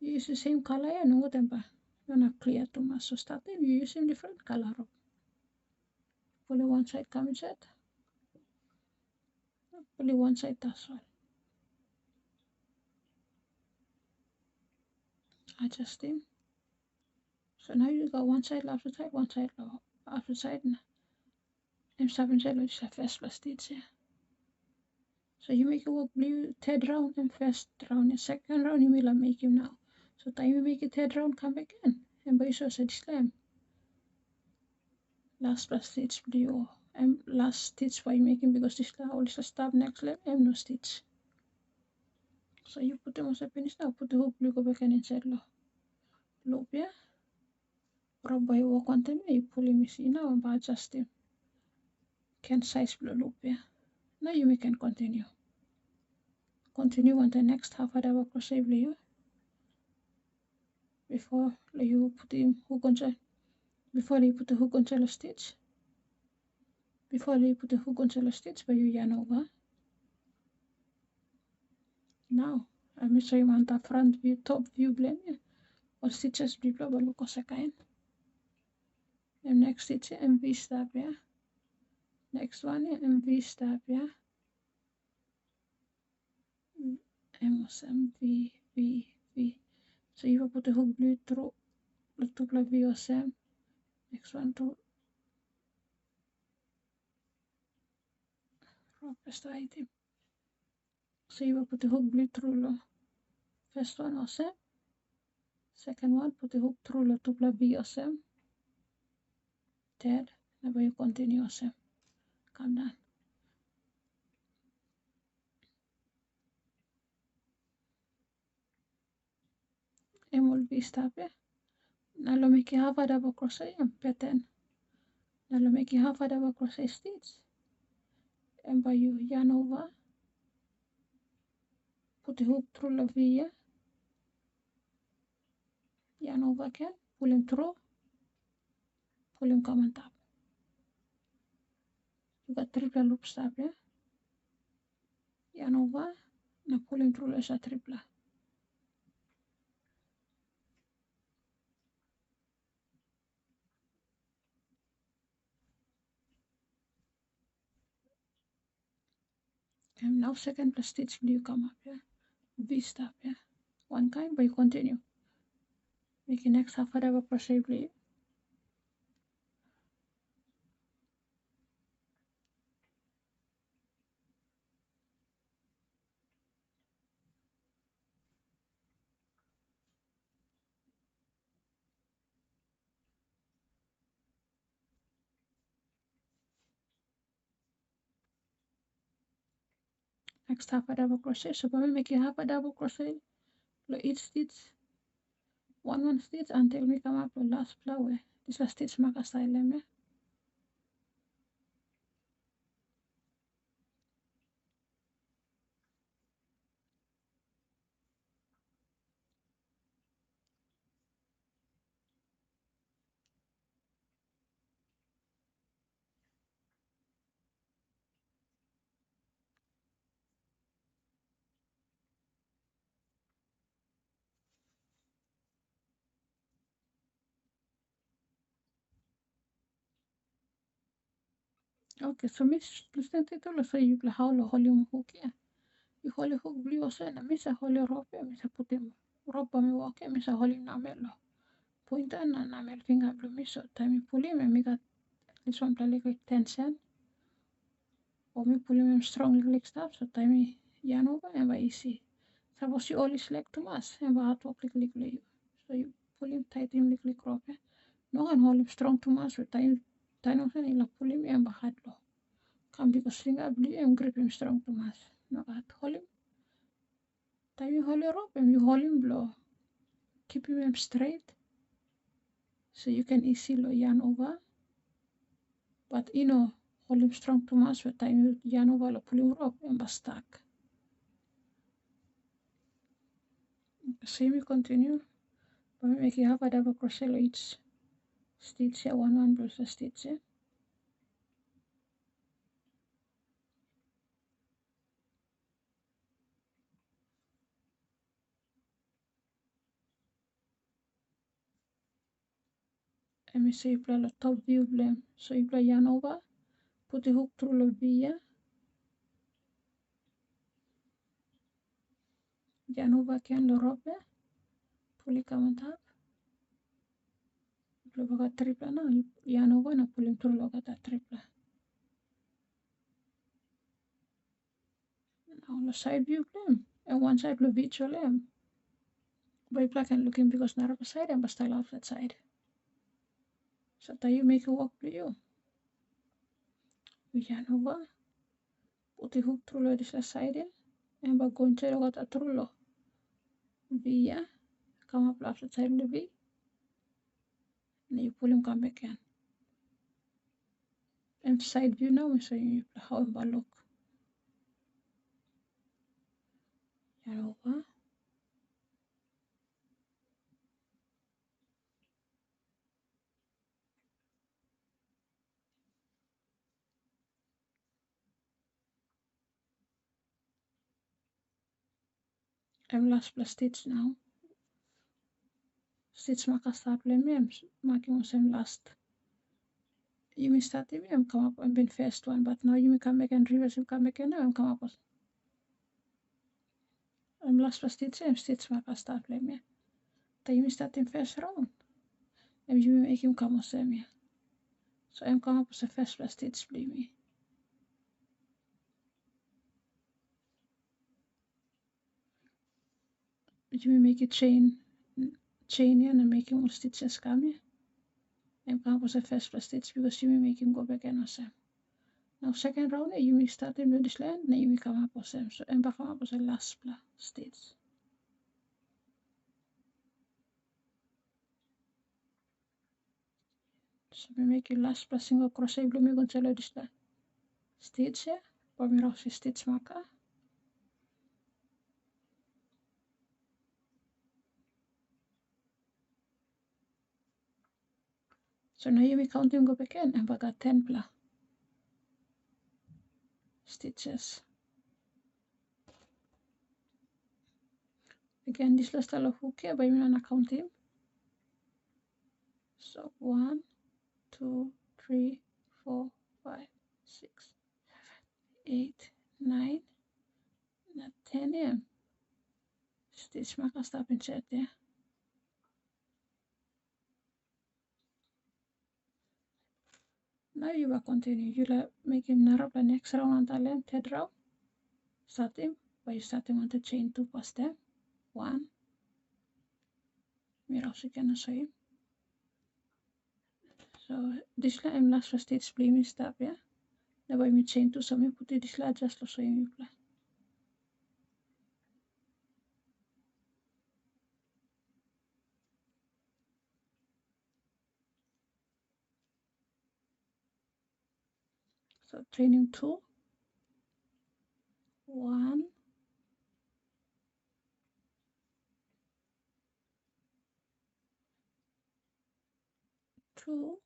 You use the same color yeah, no temper. Not clear too much. So starting you using different color rope. Pull one side come inside. Pull one side as well. Adjust him. So now you got one side left side, one side left side. I'm stopping side with the first plus stitch yeah. So you make it work blue third round and first round and second round you will make him now. So time you make it third round come again. And by so said slam. Last plus stitch blue and last stitch why you making because this all is stop next level and no stitch. So you put them on finish now, put the hook blue go back and inside loop yeah. Rub by walk on them you pull him see now and adjust him. Can size blue loop yeah. Now you can continue. Continue on the next half a double crochet blue before you put the hook on before you put the hook on the stitch. Before you put the hook on the stitch but you yarn over. Now I'm show you on the front view, top view blend or stitches blue but look second. And next stitch and V step yeah. Next one and V step yeah. And V V V. So you will put the hook blue through the top like V or Sam. Next one to first item. So you will put the hook blue through the first one or Sam. Second one put the hook through the top like V or Sam. third, and you continue same. Come down. And will be stop here. Now lo make half a double crochet and pattern. Now lo make half a double crochet stitch. And by you yarn over, put the hook through the V here, yarn over again, pull him through, pull him come on top. You got triple loop stop here, yarn over, now pull him through as a triple. And now second plus stitch will you come up here, V stop here, one kind, but you continue. Make the next half a double crochet please. Next half a double crochet, so when we make half a double crochet, each stitch, one stitch until we come up to last flower. This is stitch marker style here. Okay, so miss listen to the so you how lo holy hook ya. You holy hook blue so na miss a holy rope miss a put him rope me walk miss a holy namelo. Point and namel finger blue miss so time you pull him and me got this one play like tension. Or me pull him strong like stuff so time me yarn over and by easy. Suppose you always like to mass and by hot walk like you. So you pull him tight him like rope. No can hold him strong to mass so time also you pull him and by hot low. Come because finger blue and grip him strong to mass. No got hold him. Time you hold your rope and you hold him blow. Keep him straight. So you can easily yarn over. But hold him strong to mass with time you yarn over pull him rope and but stuck. Same you continue. But make you have a double crochet each stitch here, one plus a stitch here. And we say you play the top view blame. So you play yarn over, put the hook through the V here, yarn over again the rope here, pull it come on top. Play back triple now, yarn over and pull him through look at that triple. Now the side view blame, and one side blue visual blame. By black and looking because not up side and but still off that side. So that you make a walk to you. We yarn over, put the hook through this side here, and by going to look at through V here, come up off the side of the V, and you pull him come back again. And side view now, so you how it look. Yarn over. And last plus stitch now. Stitch marker start blame marking the same last. You may start the and come up and been first one, but now you may come back and reverse and come back and now and come up with last plus stitch marker start blame. Then you may start in first round. And you may make him come with same. So I'm come up with the first plus stitch blame. You may make it chain here and make more stitches come here. I'm come up with the first plus stitch because you may make him go back and also. Now second round you may start in with this line, then you may come up with them. So I'm come up with the last plus stitch. So we make your last plus single crochet blooming on this stitch here. But we also stitch marker. So now you may count him go back in and we got 10 plus stitches. Again, this last style of hook here, but I'm gonna count him. So 1, 2, 3, 4, 5, 6, 7, 8, 9, and 10 here. Stitch marker stop inside there. Now you will continue. You will make him narrow the next round on the length, third round. Start him by starting on the chain 2 past them. 1. We're also gonna show him. So this line I'm last for stitch bleeding stop, yeah. Now by me chain 2, so me put this line just to show you. So training 2, 1, 2,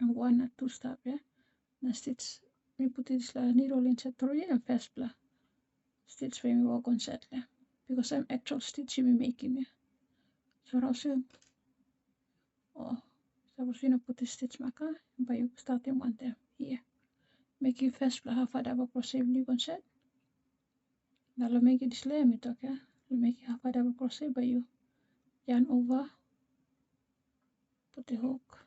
and 1 and 2 stop, yeah. Now stitch me put this needle inside 3 and first blah. Stitch when we walk on set, yeah. Because I'm actual stitch me making, yeah. So also, oh, so I was gonna put the stitch marker by starting one there here. Make it first blah half a double crochet blue on set. Now I'll make it this layer me talk, yeah. I'll make it half a double crochet by you yarn over, put the hook,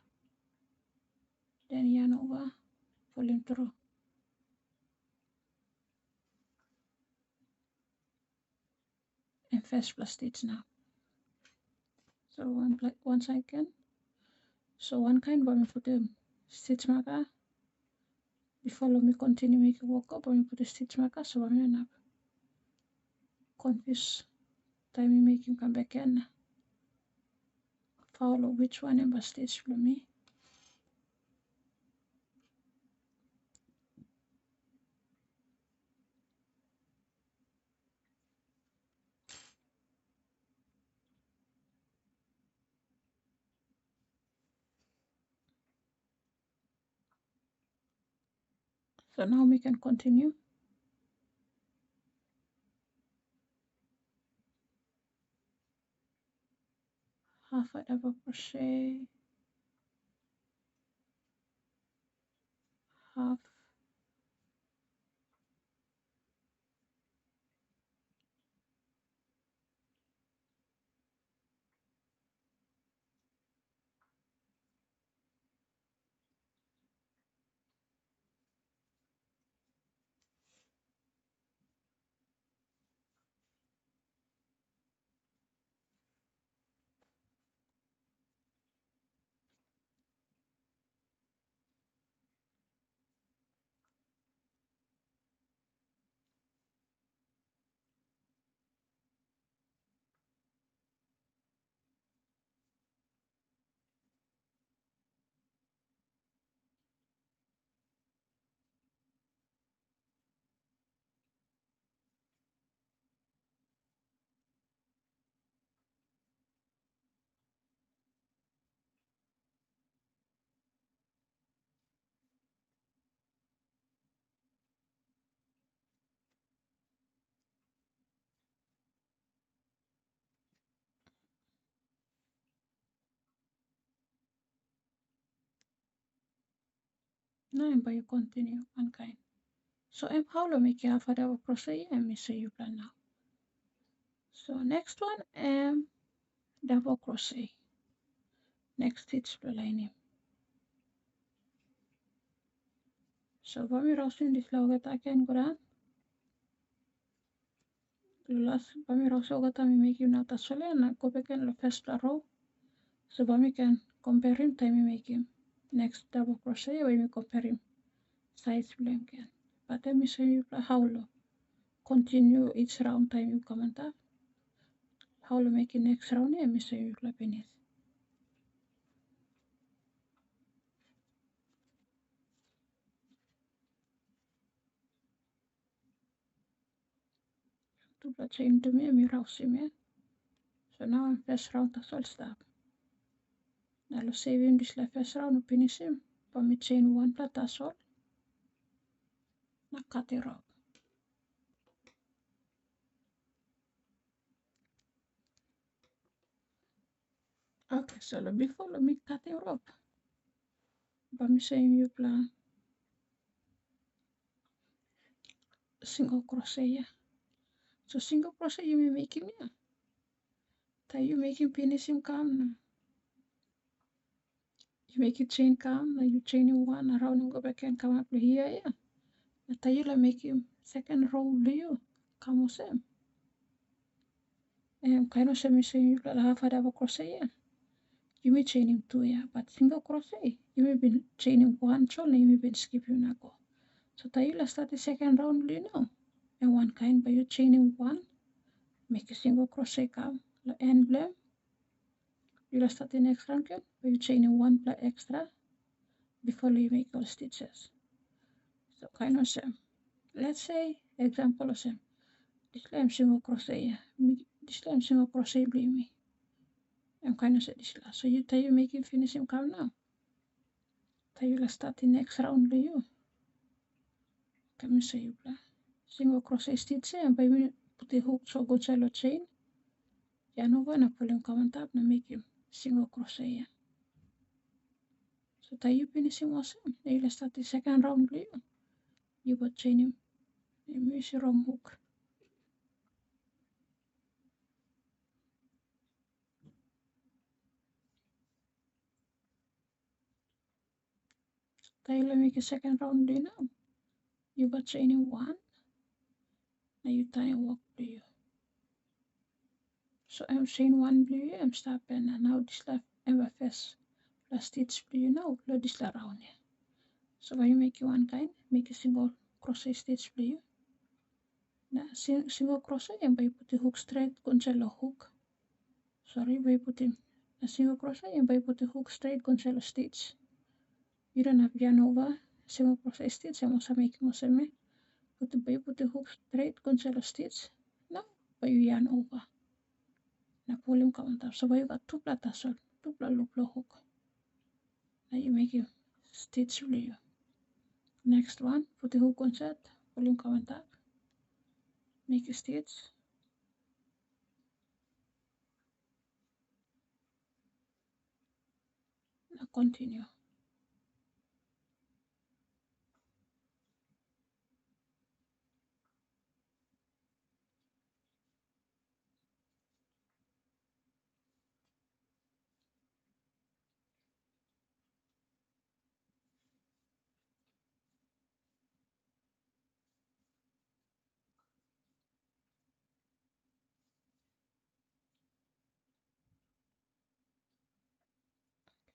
then yarn over, pull him through. And first plus stitch now. So one second. So one kind when we put the stitch marker. Before let me continue make a walk up when we put the stitch marker, so I'm gonna confuse time we make him come back and follow which one and stitch for me. So now we can continue. Half a double crochet, half, now I'm by continue one kind. So I'm how to make half a double crochet and me show you plan now. So next one double crochet. Next stitch the line. So when we roasting this logo again go down. Last when we roast over time we make you now that's all and go back in the first row. So but we can compare him time we make him next double crochet when we compare him size blame can. But let me show you how to continue each round time you comment up. How to make it next round let me show you beneath. To the chain to me rouse him. So now I'm first round that's all stop. Now let's save him this first round finish him. But me chain one plus that's all. Now cut it off. Okay, so before let me cut it off. But me saying you plan single crochet, yeah. So single crochet you may make him, yeah. Then you make him finish him come now. You make it chain come, now you chain him one around and go back and come up here, yeah. Then you like make him second row blue. Come on, Sam. And kind of semi saying you like half a double crochet, yeah. You may chain him two, yeah, but single crochet. You may be chaining one, so you may be skipping na go. So then you like start the second round, you know. And one kind, but you chaining one, make a single crochet come, like end blame. You start the next round again, but you chaining one plus extra before you make all stitches. So kind of same. Let's say example of same. This I'm single crochet. This I'm single crochet believe me. I'm kind of say this last. So you tell you make it finish him come now. Tell you start the next round do you. Let me show you plan. Single crochet stitch and by me put the hook so go shallow chain. Yeah, no gonna pull him come on top and make him single crochet. Yeah. So tell you finish him also. Then you start the second round do you. You got chain him. Maybe it's the wrong hook. Then you make a second round do you now. You got chain in one. Now you tie and walk blue. So I'm chain one blue, I'm stopping and now this left MFS plus stitch blue now, load this around here. So when you make one kind, make a single crochet stitch blue. Now single crochet and by put the hook straight, conceal hook. Sorry, by putting a single crochet and by put the hook straight, conceal stitch. You don't have yarn over, single crochet stitch, I'm also making also me. Put the hook straight, conceal stitch. Now, by you yarn over. Now pull him come on top. So you got two tassel, two loop hook. Now you make a stitch blue. Next one, put the hook on set, pull him come on top. Make a stitch. Now continue.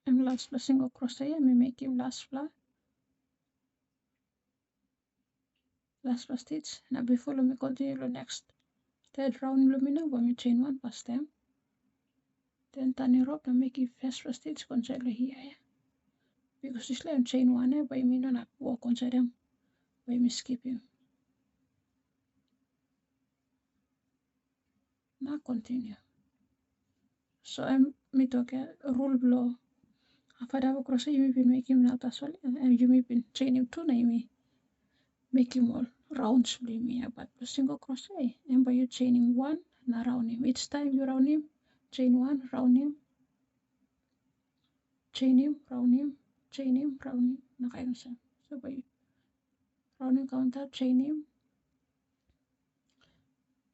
And last single crochet, and we make him last stitch. Now before we continue the next third round lumina, when we chain one past them. Then turn it up and make it first stitch conceal here. Because this line chain one, by me not walk on them, by me skip him. Now continue. So I'm me talk a rule blow. After double crochet, you may be making now as well, and you may be chaining two, na you may make him all rounds, believe me, but a single crochet, and by you chaining one, and round him. Each time you round him, chain one, round him, chain him, round him, chain him, round him, na kayo siya. So by round him counter, chain him,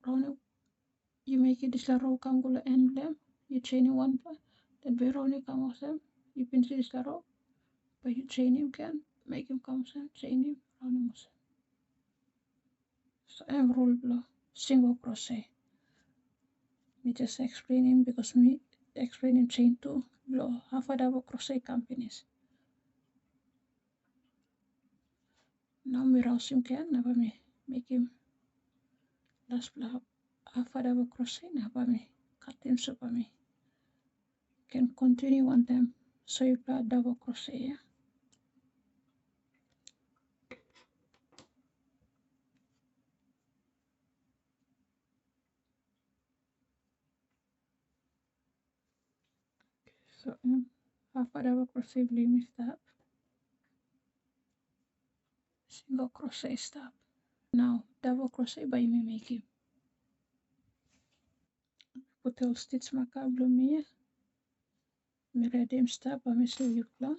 round him, you make it this row come go end them, you chain him one, then by round him come also, you finish this row, but you chain him can, make him come also, chain him, round him also. So I'm rule blow, single crochet. Me just explaining because me explain him chain 2 below half a double crochet companies. Now we rouse him can now me make him last half a double crochet now me cut him so me can continue one time so you play double crochet. Yeah? So half a double crochet blue stop, single crochet stop. Now double crochet by me making put all stitch marker blue me ready stop by me so you play.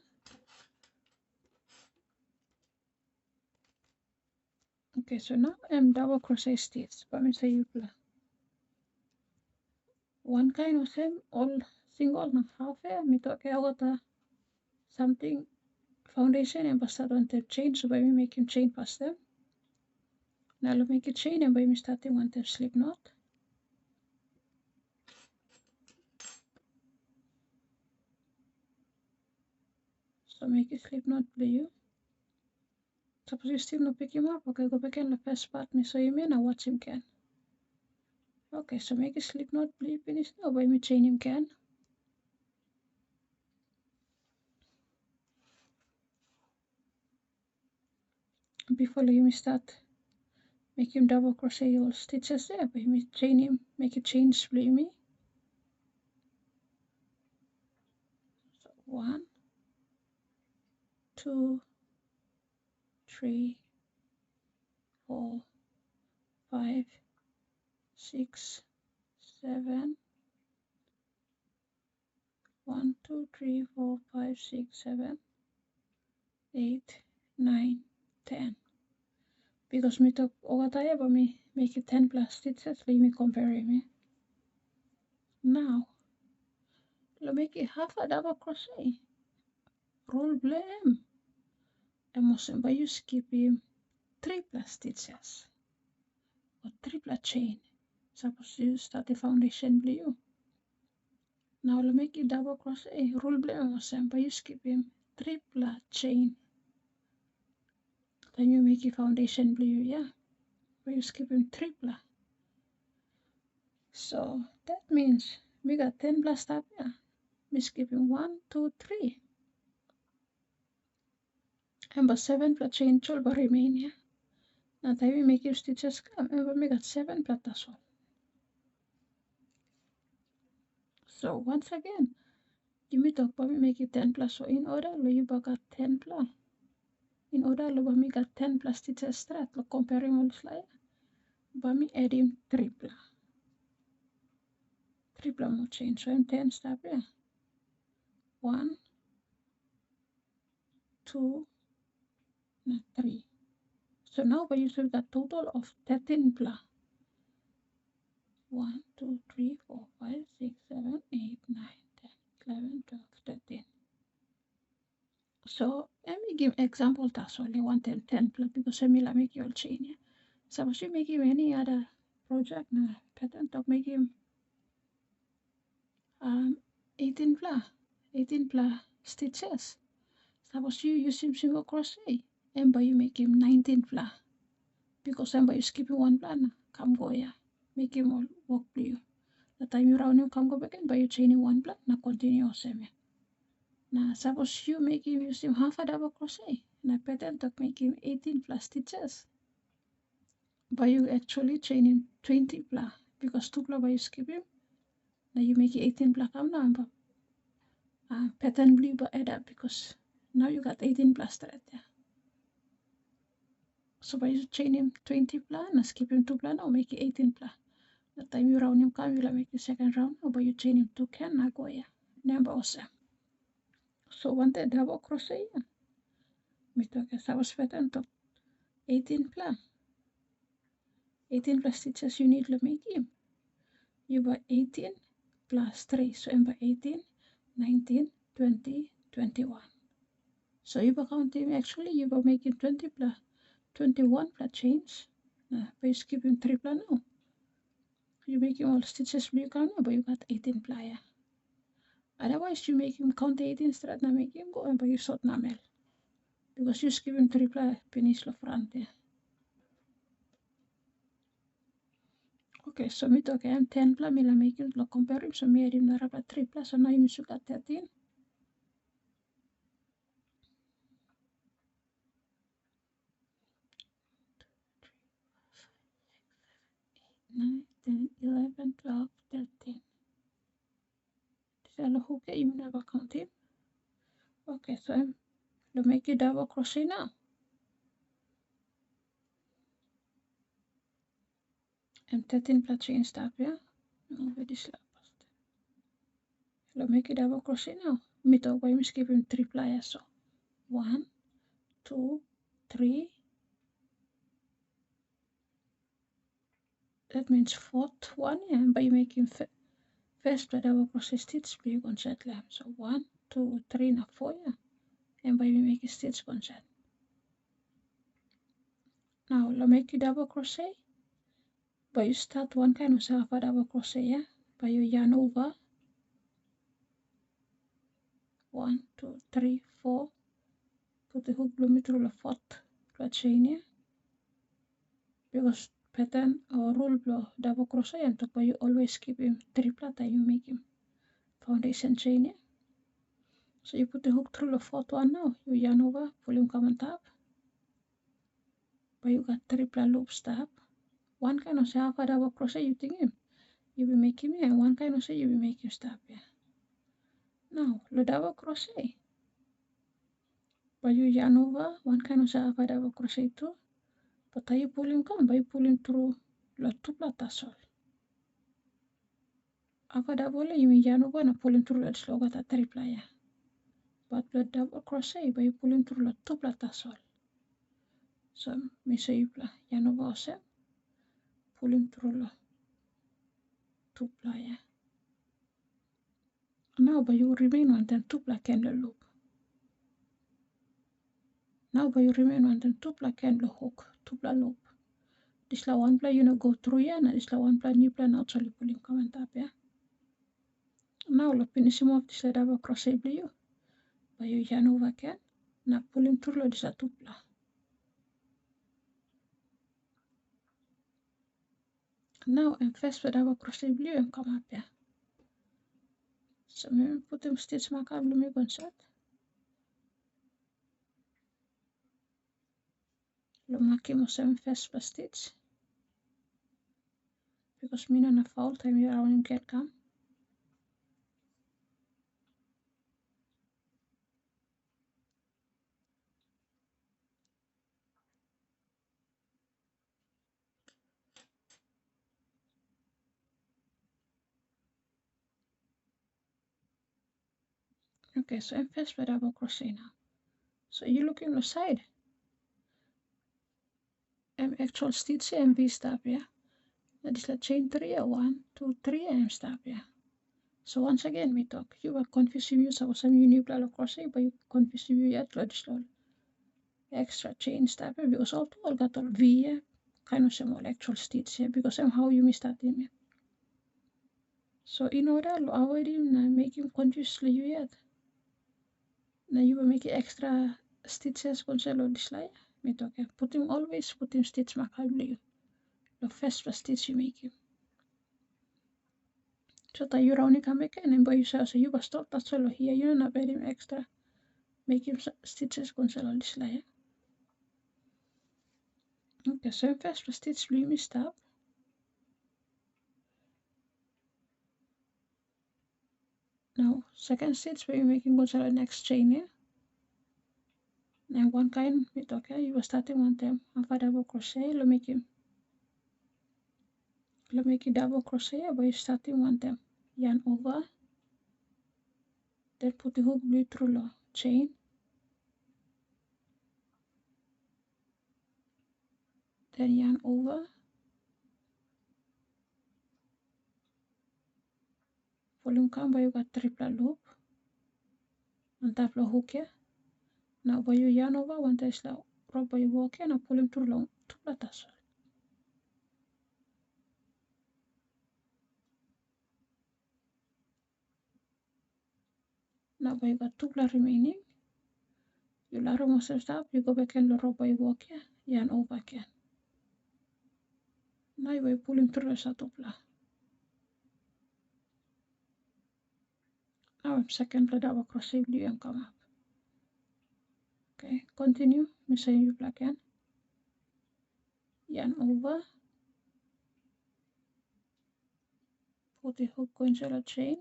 Okay, so now I'm double crochet stitch by me so you play. One kind of same all single na half me to okay something foundation and start one step chain so by me making chain past them. Now I'll make a chain and by me starting one step slip knot. So make a slip knot blue. Suppose you still not pick him up, okay, go back in the first part me so you may now watch him can. Okay, so make a slip knot blue finish now by me chain him can. Before you me start make him double crochet all stitches there by me chain him, make a chain split me. So 1, 2, 3, 4, 5, 6, 7. 1, 2, 3, 4, 5, 6, 7, 8, 9, 10. Because me talk over time, but me make it 10 plus stitches, leave me compare me. Now, lo make it half a double crochet. Roll blame. And most by you skip him 3 plus stitches or 3 plus chain. Suppose you start the foundation blue. Now lo make it double crochet. Roll blame most by you skip him 3 plus chain. Then you make it foundation blue, yeah. But you skip him 3 plus. So that means we got 10 plus step here. We skipping 1, 2, 3. And but 7 plus chain tool but remain here. Now time we make your stitches come and we got 7 plus as well. So once again, you may talk about me make it 10 plus. So in order you got 10 plus. In order me got 10 plus stitches straight. Look comparing all slide. But me adding 3 plus. 3 plus more chain. So I'm 10 step here. 1, 2, and 3. So now we use the total of 13 plus. 1, 2, 3, 4, 5, 6, 7, 8, 9, 10, 11, 12, 13. So let me give example that's only 1, 10, 10 plus because I'm make your chain. Yeah? Suppose you make him any other project now, pattern to make him 18 plus, 18 plus stitches. Suppose you use him single crochet and by you make him 19 plus because I'm by you skipping 1 plus now. Come go yeah, make him all work for you. The time you round him, come go back and by you chaining 1 plus, now continue same. Now suppose you make him use him half a double crochet. Now pattern to make him 18 plus stitches. But you actually chain him 20 plus because 2 plus by you skip him. Now you make it 18 plus come now but pattern blue but add up because now you got 18 plus thread there. So by you chain him 20 plus, now skip him 2 plus, now make it 18 plus. The time you round him come, you'll make the second round, now by you chain him 2 can, now go yeah. Number awesome. So one the double crochet, yeah. Me talk as I was pattern to 18 plus. 18 plus stitches you need to make him. You buy 18 plus 3, so I'm by 18, 19, 20, 21. So you count him actually you were making 20 plus 21 plus chains. By skipping 3 plus now. You making all stitches you count now, but you got 18 plus. Yeah. Otherwise, you make him count 18 strat na make him go and you short namel. Because you skip him 3 pla finish lo front. Okay, so me took him 10 pla me la make him lo compare him so me add him na rapa 3 pla so now you should got 13. 9, 10, 11, 12, 13. This hook you never count him. Okay, so I'm to make you double crochet now. I'm 13 pla chain stop, yeah? Over this lap. Make you double crochet now. Me talk by me skip him 3 pla so 1, 2, 3. That means fourth one, yeah, but you make him first pla double crochet stitch, but you gonna set lamp. So 1, 2, 3 na 4, yeah. And by me make a stitch gonna set. Now make you double crochet. But you start one kind of half a double crochet, yeah? But you yarn over 1, 2, 3, 4. Put the hook bloom through the fourth chain, yeah? Because pattern or rule blow double crochet and top you always keep him 3 plata you make him foundation chain, yeah? So you put the hook through the fourth one now. You yarn over, pull him come on top. But you got 3 pla loop stop. One kind of half a double crochet you think him. You will make him, yeah, one kind of say you will make him stop, yeah. Now the double crochet. But you yarn over, one kind of half a double crochet too. But you pull him come, but you pull him through the 2 pla tassel. After double you yarn over and pull him through the slow got a 3 pla, yeah. But the double crochet, but you pull him through the 2 pla tassel. So me show you pla yarn over also, pull him through the 2 pla, yeah. Now but you remain on the 2 pla candle loop. Now but you remain on the 2 pla candle hook, 2 pla loop. This la 1 pla you know go through, yeah, and this la 1 pla new pla now actually pull him come on top, yeah. Now lo finish him off this la double crochet blue. But you yarn over again. Now pull him through this la 2 pla. Now I'm first with double crochet blue and come up here. So me put him stitch marker blue me gon set. Lo marking of 7 first per stitch. Because me not a foul time you around him get come. Okay, so I'm first with double crochet now. So you look in the side. I'm actual stitch and V stop, yeah. That is like chain 3, 1, 2, 3 and stop, yeah. So once again me talk. You were confusing you so some you new crochet, but you confusing you yet slowly. Extra chain stop because all got all V, yeah. Kind of some actual stitch here because somehow you missed that in. So in order to avoid him make him confuse you yet. Now you will make extra stitches conselo this like me talk. Always put him stitch mark you. The first stitch you make him. So that you only can make and by yourself so you will stop that solo here. You don't have him extra. Make him stitches conselo this like. Okay, so first stitch blue me stop. Now second stitch where you making conselo next chain here. And one kind with okay, you were starting one time after double crochet, lo make it double crochet but you starting one time. Yarn over, then put the hook blue through the chain, then yarn over, volume come by you got triple loop on top of the hook here. Now by you yarn over one time slow, rope by you walk here and pull him through long two tassel. Now you got 2 plus remaining. You ladder most stop, you go back and rope by walk here, yarn over again. Now you pull him through the satupla. Now second double crochet blue and come up. Okay, continue. Missing you black again. Yarn over. Put the hook going to the chain.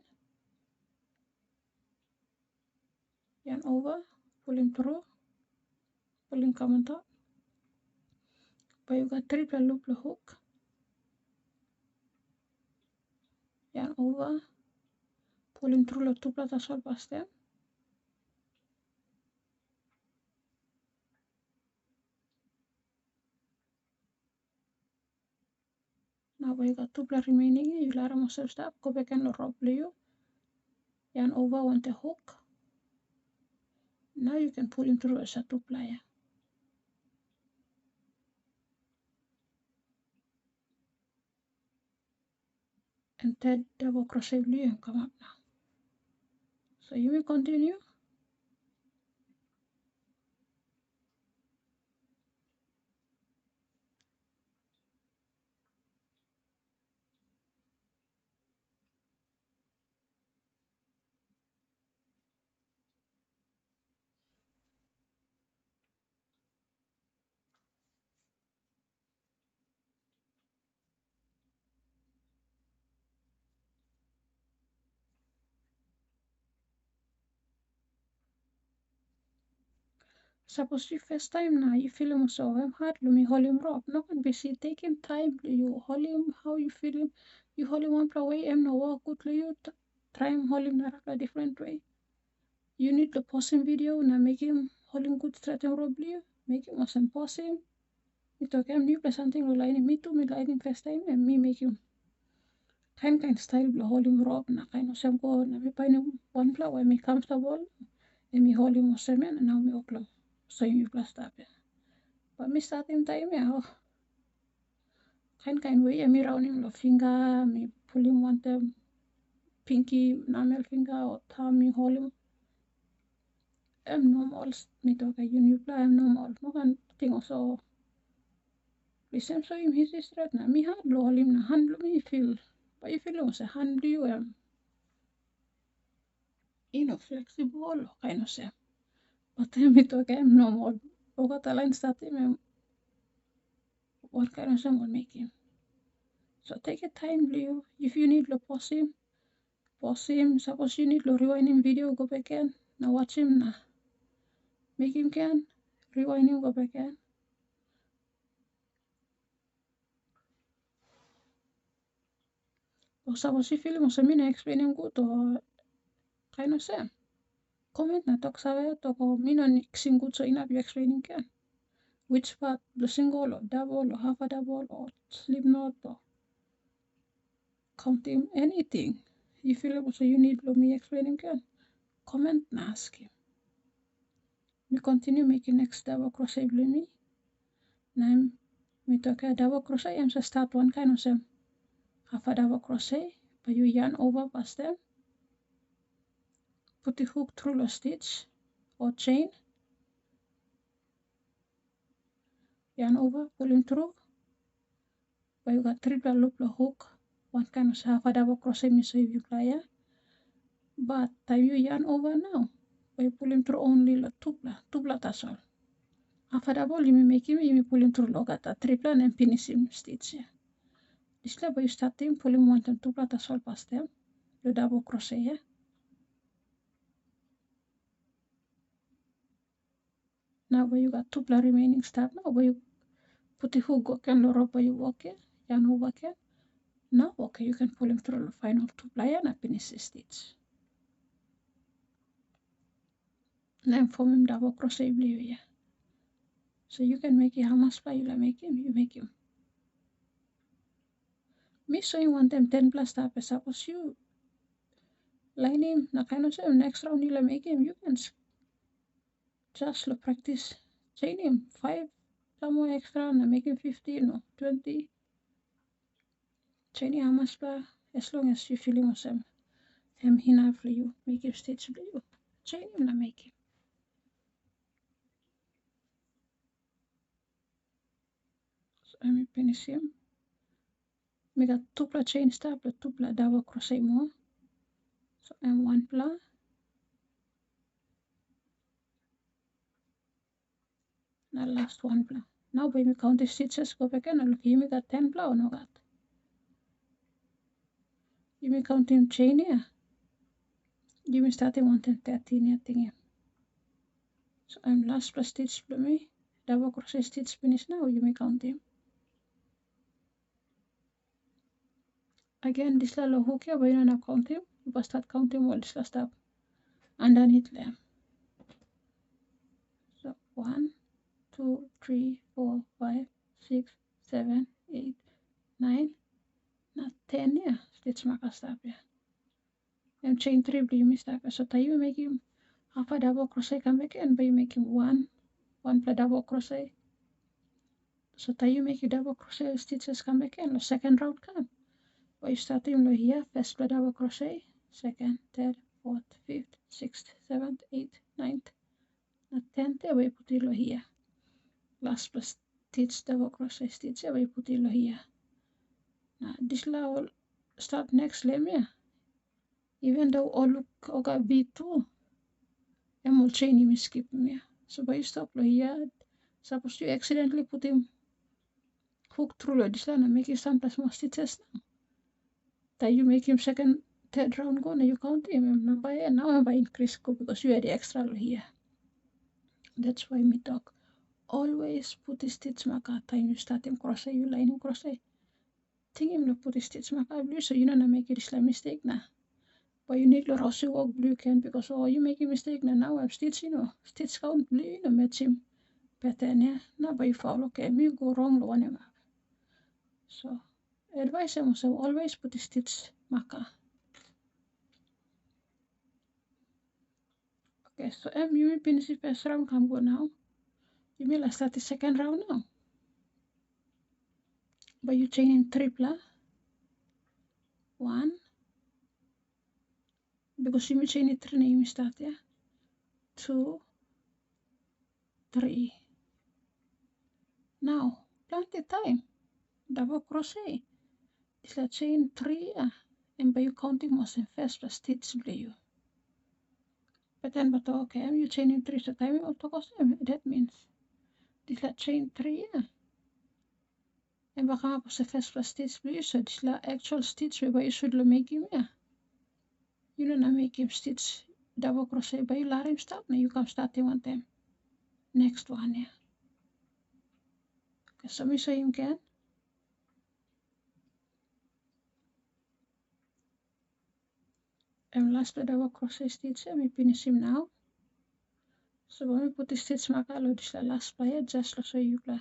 Yarn over. Pull him through. Pull him come on top. But you got triple loop the hook. Yarn over. Pull him through the two plata as well past them. Now you got 2 plus remaining. You ladder most stop. Go back and rope blue. Yarn over on the hook. Now you can pull him through as a 2 plier. And third double crochet blue and come up now. So you will continue. Suppose you first time now you feel him so hard, you hold him rope. No can be see take him time, you hold him how you feel him. You hold him one way and no walk good you try him hold him a different way. You need to pause him video now make him hold him good straight and rope you. Make him awesome pause him. It okay, I'm new something like me too, me like him first time and me make him kind style hold him rope na kind of some go na me find him one flower me comfortable and me hold him awesome and now me oklo. So you plus stop it. But me starting time ya kind way me rounding the finger, me pulling one the pinky enamel finger or thumb me hold him. I'm normal me talk you new play I'm normal. No can thing also. Listen so him his straight na me hard lo hold him na hand me feel. But you feel also hand you flexible kind of say. But then me talk I'm normal. Oga the line starting what kind of someone make him. So take your time, Leo. If you need to pause him. Suppose you need to rewind him video, go back in. Now watch him now. Make him can. Rewind him, go back in. Or suppose you feel him also me explain him good or kind of same. Comment na talk sawe talk or me no sing good so enough you explaining can. Which part, the single or double or half a double or slip knot or counting anything. You feel him also you need to me explain him can. Comment na ask him. We continue making next double crochet blue me. Now we talk a double crochet and so start one kind of same half a double crochet, but you yarn over past them. Put the hook through the stitch or chain. Yarn over, pulling through. But you got triple loop the hook. One kind of half a double crochet me so you play. But time you yarn over now, but you pulling through only the two that's all. Half a double you may make him, you may pulling through logata triple and finishing stitch. This level you starting pulling one and two that's all past them. You double crochet. Now where you got two remaining step now where you put the hook again the rope where you walk in, yarn over again. Now okay you can pull him through the final two ply and finish the stitch. Then form him double crochet blue here. So you can make it how much ply you make him, you make him. Me showing one time 10 plus step suppose you line him na kind of say next round you make him you can just practice chain him 5 some more extra and make him 15 or 20. Chain him how much ply as long as you feel him awesome. Enough for you, make him stitch blue. chain him na make him. So I'm finish him. Make a tupla chain stop, the tupla double crochet more. So I'm one pla. Now last one pla. Now when we count the stitches, go back and look, you make a 10 pla or no got. You may count him chain here. You may start him 113 here thing. So I'm last plus stitch for me. Double crochet stitch finish now, you may count him. Again, this little hook here, but you don't count him. You must start counting while this last step underneath them. So 1, 2, 3, 4, 5, 6, 7, 8, 9, not 10 yeah. Stitch marker stop here. And chain 3 blue you stop here. So you make him half a double crochet come back in, but you make him one plus double crochet. So you make your double crochet stitches come back in. The second round come. But you start him here, first plus double crochet, second, third, fourth, fifth, sixth, seventh, eighth, ninth, not 10th, we put it here. Last plus stitch double crochet stitch, we put it here. Now this will start next limb here. Even though all look okay B2, and will chain him skip him here. So by you stop here, suppose you accidentally put him hook through this line and make it some plus more stitches now. Then you make him second, third round go, now you count him and now I'm by increase go because you had the extra here. That's why me talk. Always put the stitch marker time you start him crochet, you line him crochet. Think him to put the stitch marker blue so you don't make this like mistake now. But you need to also work blue can because you make a mistake now I'm stitching stitch count blue match him pattern yeah. Now by you follow okay me go wrong one. So advice I must always put the stitch marker. Okay, so you will finish the first round come go now. You will start the second round now. But you chain in triple. 1. Because you will chain it 3 you will start yeah. 2, 3. Now plenty time. Double crochet. This la chain 3 and by you counting most in first plus stitch blue. But then but okay, you chain in 3 so time you also that means this la chain 3 and baka po sa first plus stitch blue so this la actual stitch where you should make him yeah. You don't make him stitch double crochet by you let him stop now you come start him one time. Next one yeah. Okay, so me show him again. And last double crochet stitch and we finish him now. So when we put the stitch marker this la last player just to show you la.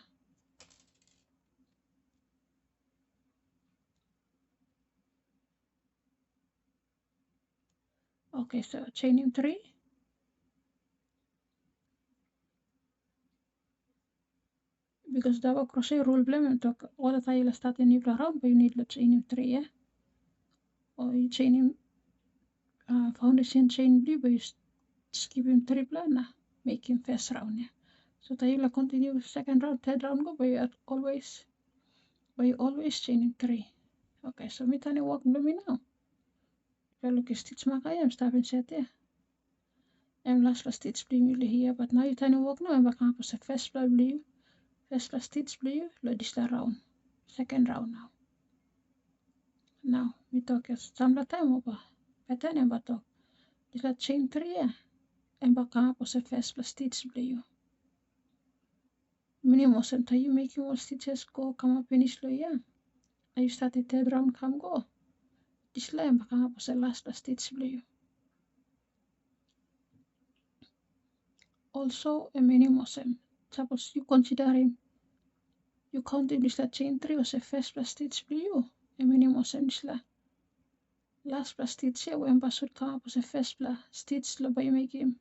Okay, so chain him 3. Because double crochet rule blame and talk all the time you start a new round but you need to chain him 3 yeah. Or you chain him foundation chain blue but you skip him 3 plan make him first round yeah. So you continue second round, third round go but you always chain him 3. Okay, so me tiny walk me now. If I look at stitch marker I'm starting set there. I'm last plus stitch blue here but now you tiny walk now I'm back up as a first blue. First plus stitch blue, this round. Second round now. Now we talk as some time over. Pattern and talk. This la chain 3 and back up as a first plus stitch blue. Minimum time you make your stitches go come up finish lo yeah. And you start the third round come go. This la and back up as a last plus stitch blue. Also a minimum suppose you consider him. You count him this la chain 3 as a first plus stitch blue. A minimum this la. Last plus stitch here when should come up as a first plus stitch lo by make him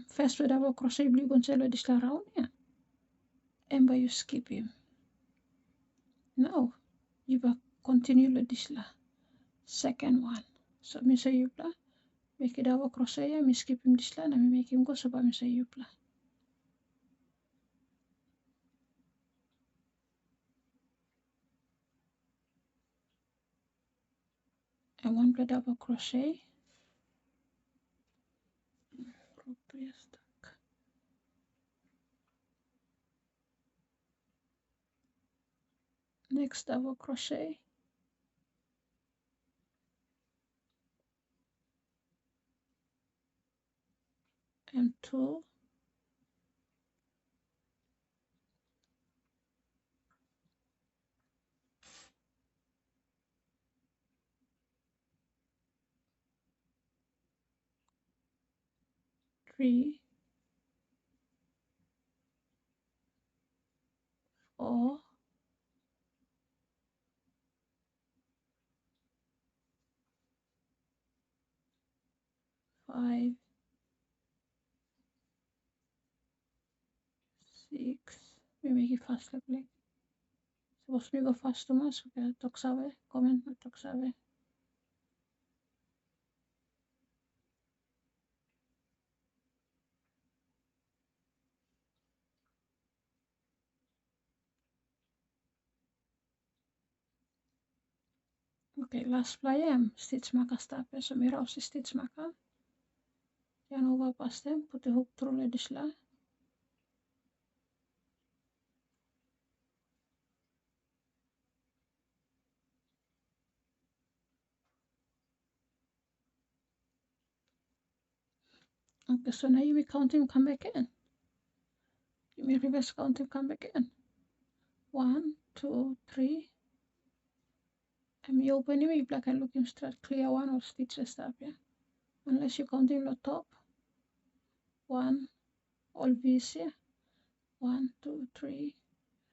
first with double crochet blue conceal this la round yeah. And by you skip him. Now you will continue this la second one. So me say you make it double crochet ya, me skip him this line and me make him go so me say Displa. And one play double crochet, stuck. Next double crochet, and 2, 3, 4, 5, 6. We make it fast like. Suppose me go fast too much, okay, talk sabe, comment, talk sabe. Okay, last ply stitch marker stop, so me rouse the stitch marker. Yarn over past them, put the hook through the Displa. Okay, so now you may count him, come back in. You may reverse count him, come back in. 1, 2, 3. And me open him, if like I look him straight clear one or stitch the stop, yeah. Unless you count him the top. 1, all these here. 1, 2, 3.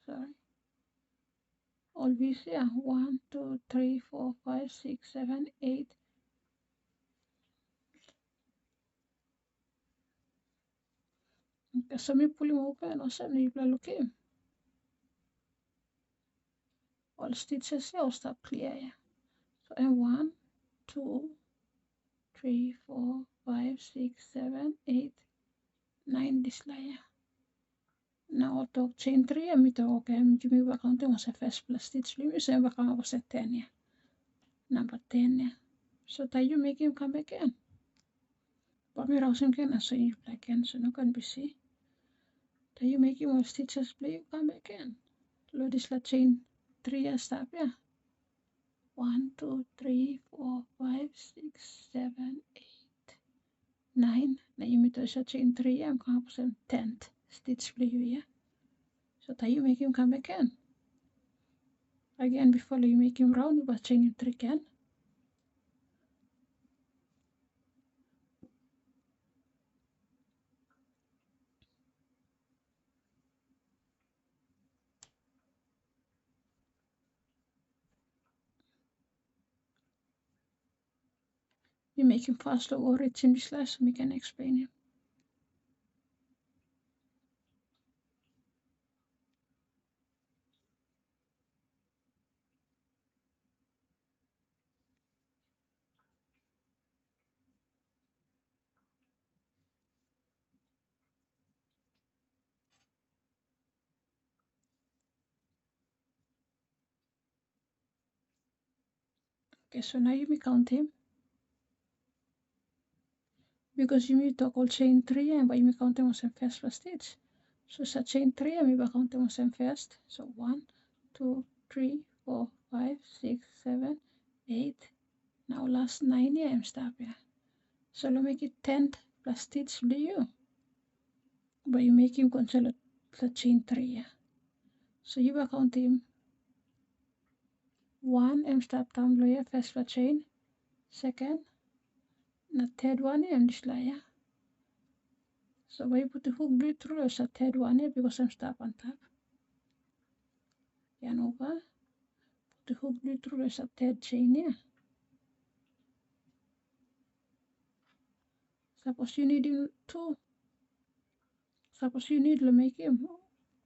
Sorry. All these here. 1, 2, 3, 4, 5, 6, 7, 8. Okay, so me pull him open or something, you look him. All stitches here, I'll stop clear, yeah. So and 1, 2, 3, 4, 5, 6, 7, 8, 9 this layer. Now I'll talk chain 3 and me talk okay, me back on was a first plus stitch, me say back on was a 10, yeah. Number 10, yeah. So that you make him come back in. But me rouse him again, so you like again, so no can be see. That you make him all stitches play, you come back in. Load this la chain 3 stop, yeah. 1, 2, 3, 4, 5, 6, 7, 8, 9. Now you meet a chain 3, I'm going to put 10th stitch play you, yeah. So that you make him come back in. Again, before you make him round, you chain him 3 again. You make him fast or it's in this lesson, we can explain him. Okay, so now you may count him. Because you may talk all chain 3 and but you may count him as a first plus stitch. So it's a chain 3 and we count him as a first. So 1, 2, 3, 4, 5, 6, 7, 8. Now last 9 here I'm stop here. So we'll make it 10th plus stitch do you. But you make him control the chain 3 here. So you will count him 1 and stop down below here, first for chain, second, and the third one here and this layer. So when you put the hook blue through is the third one here because I'm stop on top. Yarn over, put the hook blue through is the third chain here. Suppose you need him two. Suppose you need to make him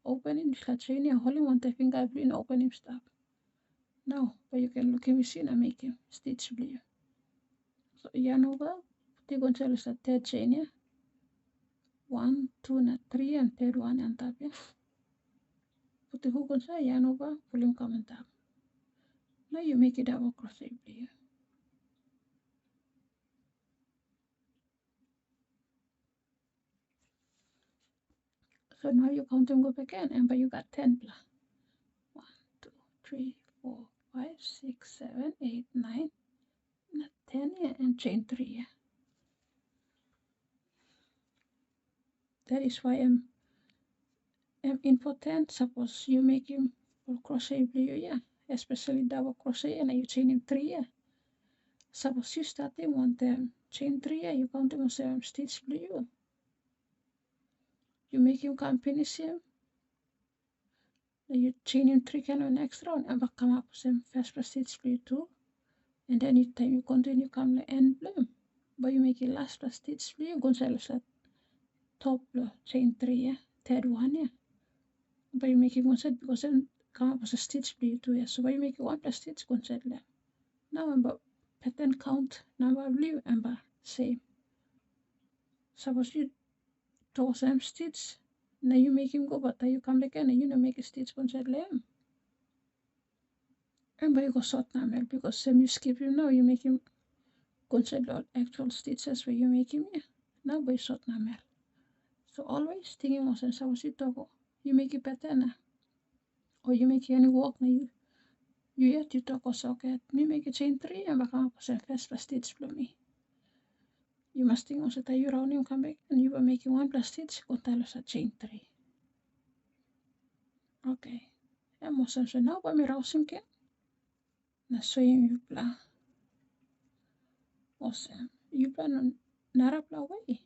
open in this chain here, hold him on the finger blue and open him stop. Now, but you can look him see and make him stitch blue. So yarn over, you going to lose the third chain here. 1, 2, na 3, and third one on top here. Put the hook inside, yarn over, pull him come on top. Now you make a double crochet here. So now you count them go back in, and but you got 10 plus. 1, 2, 3, 4, 5, 6, 7, 8, 9, not 10 here, and chain 3 here. That is why I'm important. Suppose you make him for crochet blue, yeah, especially double crochet, and you chain him 3 here. Suppose you start him on them chain 3 here, you count him on 7 stitch blue. You make him come finish him. Then you chain him 3 kind of next round and back come up with some first stitch blue 2. And then you continue come the end blue. But you make it last stitch blue, you go to top blue, chain 3 yeah, third one yeah. But you make it one set because then come up with a stitch blue 2 yeah. So by you make it 1 plus stitch, go set left. Now about pattern count number blue and same. Suppose you toss some stitch. Now you make him go, but then you come back and you don't make a stitch on set left. And by you go short number because same you skip him now, you make him consider actual stitches where you make him yeah. Now by short number. So always thinking of suppose you make it pattern or you make any work now you yet you talk also okay. Me make a chain 3 and back up first stitch for me. You must think also that you round him come back and you were making 1 plus stitch, go tell us a chain 3. Okay. And most so now by me rousing can. Na so you plan. Awesome. You plan narapla way.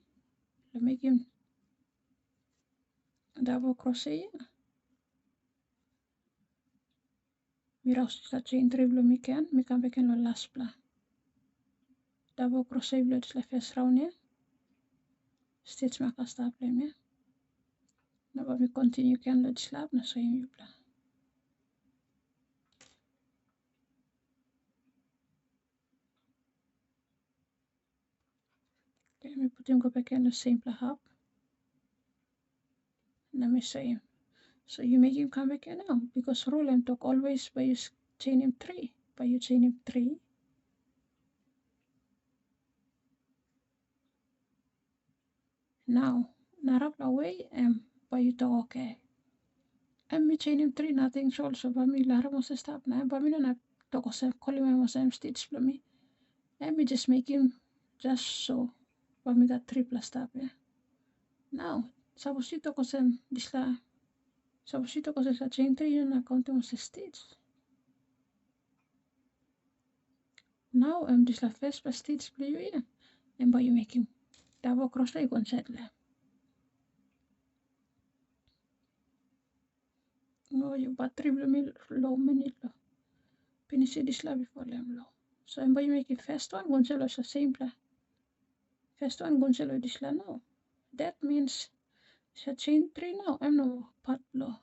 To make him double crochet. Mi rouse sa chain 3 belum ikan, mi come back and lo last pla. Double crochet belum di first round ya. Stitch maka start play ya. Now we continue can lo slap na so you pla. Okay, we put him go back and the same pla half. Let me show you. So you make him come back now because rule and talk always by you chain him 3. By you chain him 3. Now narap away and by you talk okay. And me chain him 3 nothing also by me lara must stop now. By me not talk also calling me must stitch for me. And me just make him just so. By me got 3 plus stop yeah. Now suppose you talk also this la. Suppose you talk also chain 3 you not counting was a stitch. Now this la first plus stitch blue yeah. And by you make him double crochet go set left. No, you battery blue low minute low. Finish this la before them low. So and by you make it first one gonzalo is the same pla. First one gonzalo this la now. That means it's a chain 3 now. I'm no part low.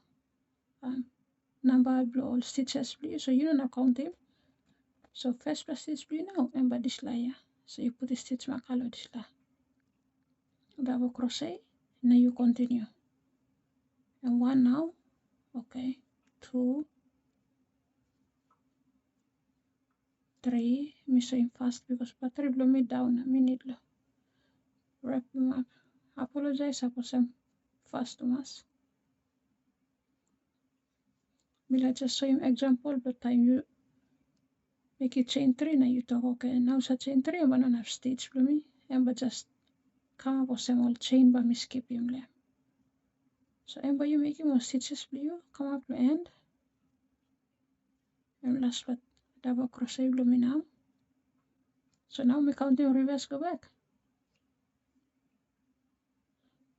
Number blow all stitches blue. So you don't count him. So first plus stitch blue now and by this la yeah. So you put the stitch mark color this la. Double crochet. Now you continue. And 1 now. Okay. 2, 3. Me showing fast because battery blow me down a minute low. Wrap them up. Apologize suppose I'm fast to us. Me let's just show him example but time you make it chain 3 now you talk okay now it's a chain 3 but not have stitch for me and but just come up with some old chain by me skip him there. So and by you making more stitches blue come up to end and last but double crochet blue me now. So now we counting reverse go back.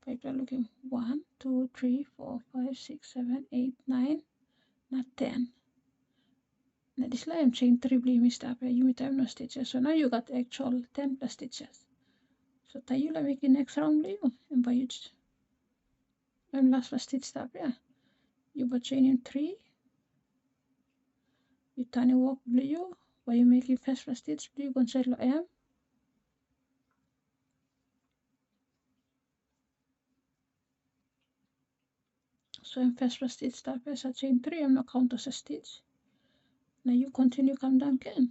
Paper looking 1, 2, 3, 4, 5, 6, 7, 8, 9, not 10. Now this line chain 3 blue missed up you may have no stitches. So now you got actual 10 plus stitches. So you like making next round blue and by you and last first stitch up yeah. You but chain in 3. You tiny walk blue by you making first stitch blue consider M. So I'm first plus stitch start as a chain 3, I'm not count as a stitch. Now you continue come down again.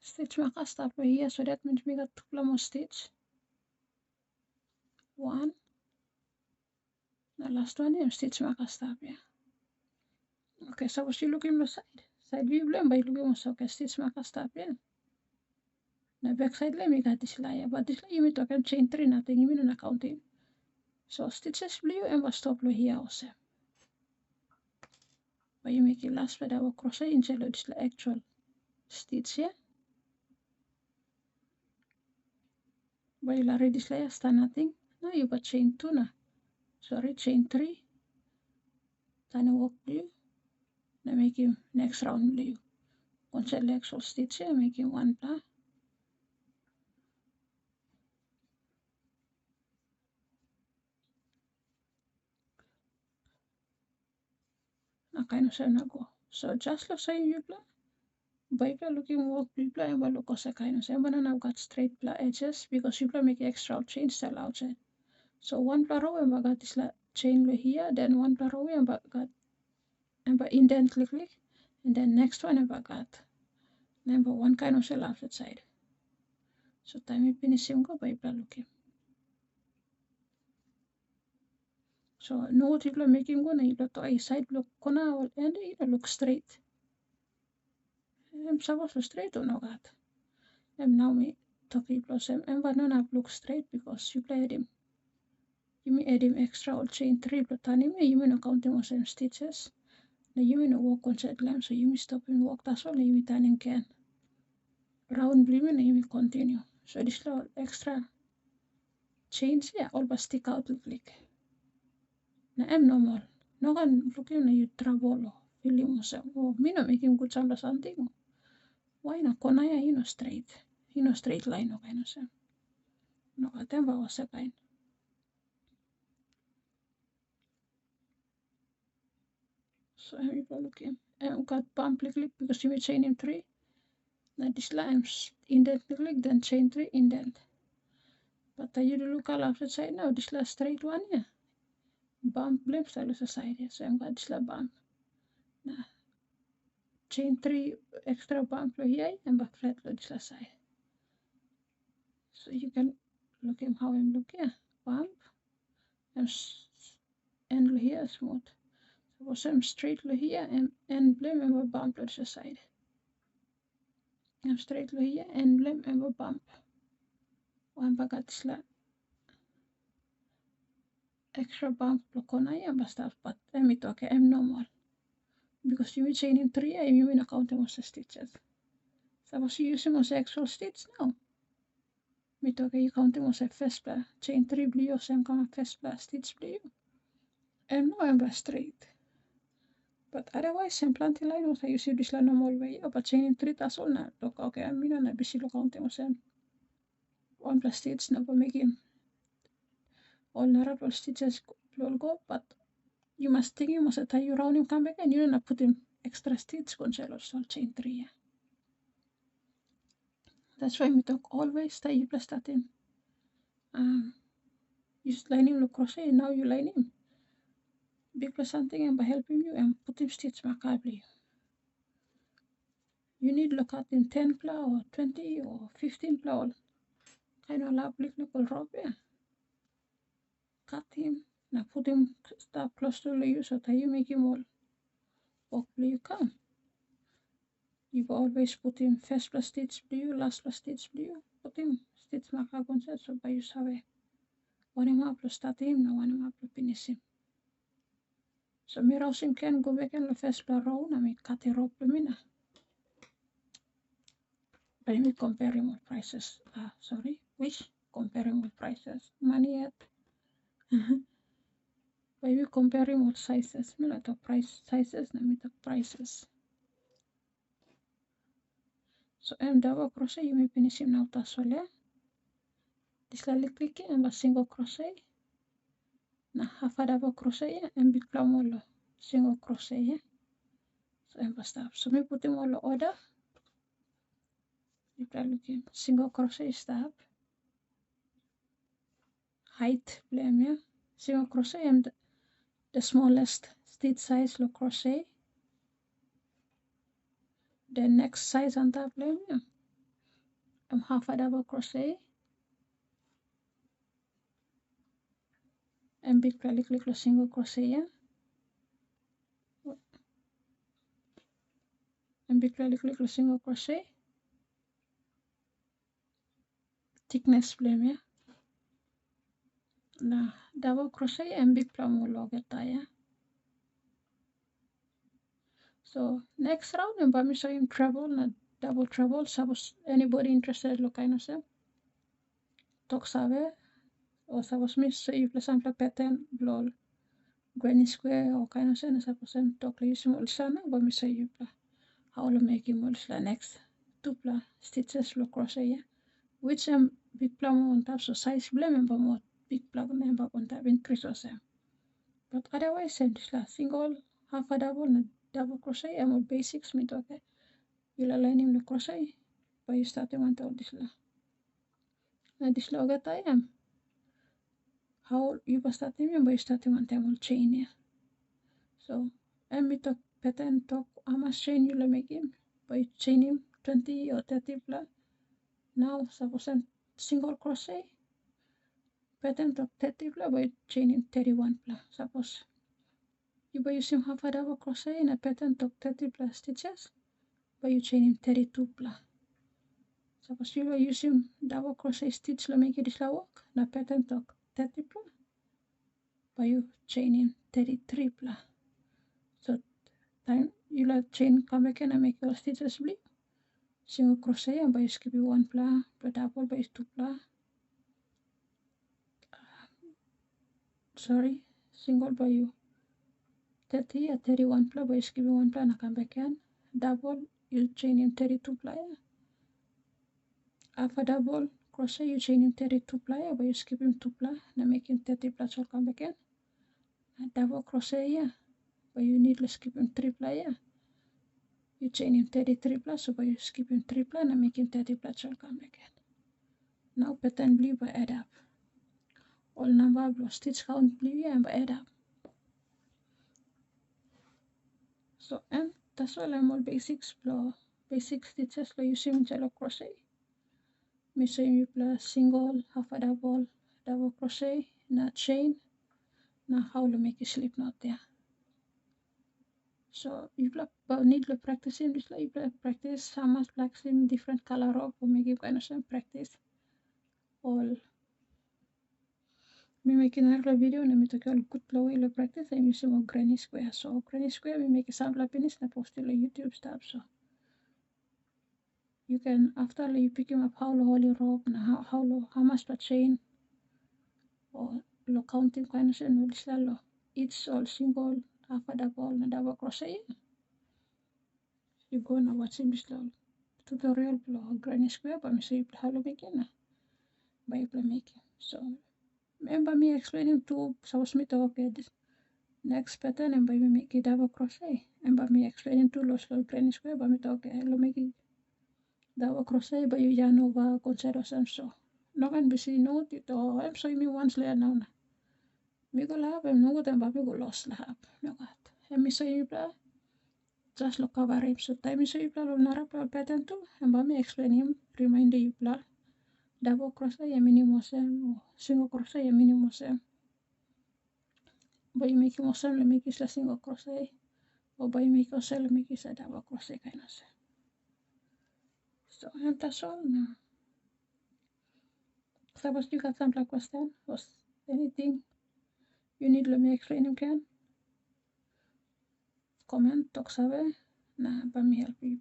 Stitch marker start right here, so that means we got 2 more stitch. 1. The last one here, stitch marker start here. Okay, so was you looking the side view blame by looking also okay, stitch marker start here. Now back side let me got this layer, but this layer you mean to chain 3 nothing, you mean not counting. So stitches blue and was stop here also. But you make it last with our crochet in jello, this the actual stitch here. But you already this layer start nothing. Now you got chain 2 now. Sorry, chain 3. Tiny work blue. Now make him next round blue. Conceal the actual stitch here, make him 1 pla. Now kind of say now go. So just like say you pla. By looking work blue pla and look also kind of say, but now I've got straight pla edges because you pla make extra chain style outside. So 1 pla row and I got this chain here, then 1 pla row and I got and indent click, and then next one I got number 1 kind of shell outside side. So time we finish him go by looking. So no what you make him go na you to a side look corner and it look straight. I'm supposed to straight or no got. And now me talk people and but not look straight because you played him. You may add him extra or chain 3 but me you may not count him some stitches. Now you may not walk on set lamp so you may stop and walk that's all you may turn him can. Round blue and you may continue. So this little extra chains here all but stick out like. Now I'm normal. No one looking at you trouble or feeling myself. Oh, me not making good sound or something. Why not? Konaya, straight. Straight line, no kind of say. No, I think I was a kind. So I'm looking. I've got bump click because you may chain him 3. Now this line indent click, then chain 3 indent. But you look all opposite side now. This last straight one, yeah. Bump blip style is a side, yeah. So I've got this bump. Now chain 3 extra bump here and back flat this last side. So you can look at how I'm looking. Bump and here smooth. So I'm straight here and blame and a bump to the side. I'm straight here and blame and a bump. One bagat slat. Extra bump lokona ya basta but I'm okay, I'm normal. Because you chain in 3 and you will count most stitches. So I was using most actual stitch now. Me okay, you count most first pla chain 3 blue or same come first pla stitch blue. And now I'm straight. But otherwise, I'm planting line was I use this line normal way. But chaining 3 tas all na. Look, okay, I'm not busy look on them. 1 plus stitch na pa making all nara plus stitches will go. But you must think you must tie you round him come back and you not put him extra stitch conceal so chain 3. Yeah. That's why we talk always tie you plus that in. You line him look crochet now you line him. Big plus something and by helping you and put him stitch macabre. You need look at in 10 pla or 20 or 15 pla. Kind of love little rope, yeah. Cut him. Now put him start close to you so that you make him all walk blue come. You always put him first plus stitch blue, last plus stitch blue. Put him stitch marker concept so by you sabe. One him up to start him, now one him up to finish him. So me rousing can go back and the first plus row, now me cut a rope to me na. But me comparing with prices. Sorry, which comparing with prices. Money yet. But we comparing with sizes. Me like the price sizes, now me the prices. So double crochet you may finish him now tasol ya. Displa click and single crochet. Now half a double crochet and big plum single crochet ya. So stop. So me put him all order. You can look him single crochet stop. Height blame ya. Single crochet and the smallest stitch size lo crochet. The next size on top blame ya. Half a double crochet. And big click lo single crochet ya. And big click lo single crochet. Thickness blame ya. Nah, double crochet and big plum will get ya. So next round I'm going to show you treble, not double treble. Suppose anybody interested lo kind of say talk sabe or suppose me show you sample pattern blow granny square or kind of say suppose I'm talk you small sana but me show you how to make it more next two stitches lo crochet ya. Which big plum on top so size blame but more big plum number on top increase or same. But otherwise same single half a double and double crochet and more basics me okay. You'll align him the crochet by you starting one to this la. Now this logo time. How you by starting him by starting one time will chain here. So and me talk pattern talk how much chain you'll make him by chain him 20 or 30 plus. Now suppose I'm single crochet pattern talk 30 plus by chain him 31 plus. Suppose you by using half a double crochet in a pattern talk 30 plus stitches by you chain him 32 plus. Suppose you are using double crochet stitch to make it this work. Na pattern talk 30 plus. By you chain in 33 plus. So time you la chain come back and make your stitches bleed. Single crochet and by you skip you 1 plus, but double by 2 plus. Sorry, single by you 30 or 31 plus by you skip you 1 plus and come back and double you chain in 32 plus. Half a double crochet you chain in 32 ply by you skipping 2 ply now making 30 plus all come back in. Double crochet yeah but you need to skip in 3 ply yeah. You chain in 33 plus so by you skipping 3 ply now making 30 plus all come back in. Now pattern blue by add up. All number of stitch count blue yeah and by add up. So and that's all I'm all basics blow basic stitches lo using jello crochet. Me show you plus single, half a double crochet, na chain. Now how to make a slip knot there. So you need to practice in this like practice how much like in different color rope or make you kind of some practice. All me making another video and me take all good low way practice I'm using a granny square. So granny square we make a sample finish and post it on YouTube stuff so you can after you pick him up how holy rope and how much per chain or lo counting kind of no this lo each all single half a double and double crochet. You go and watch this tutorial below granny square but me show you how to make it by making. So remember me explaining to suppose me to okay this next pattern and by me make it double crochet and by me explaining to los granny square by me to okay lo making double crochet by you yarn over consider some so no can be see no to I'm showing me once later now me go lab and no then baby go lost lab no got and me show you just look cover him so time me show you lo nara pattern too and by me explain him remind you double crochet ya minimum sem single crochet ya minimum sem by making yourself le make a single crochet or by make yourself make a double crochet kind of sem. So and that's all now. Suppose you got some like question or anything you need let me explain you can comment talk sabe na by me help you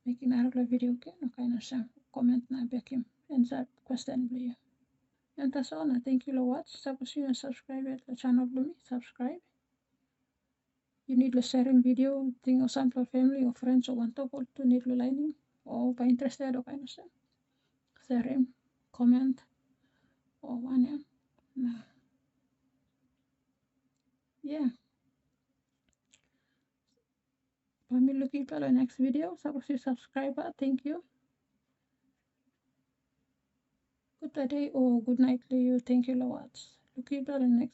making another video can or kind of sem comment na back him answer question blue. And that's all now. Thank you for watching. Suppose you subscribe to the channel below me. Subscribe. You need to share a video thing or sample family or friends or want to need to lining. o pa interested o kayo sa serim comment o ano na yeah pamiluki pala next video sa si subscribe thank you good day or good night to you thank you lawats luki pala next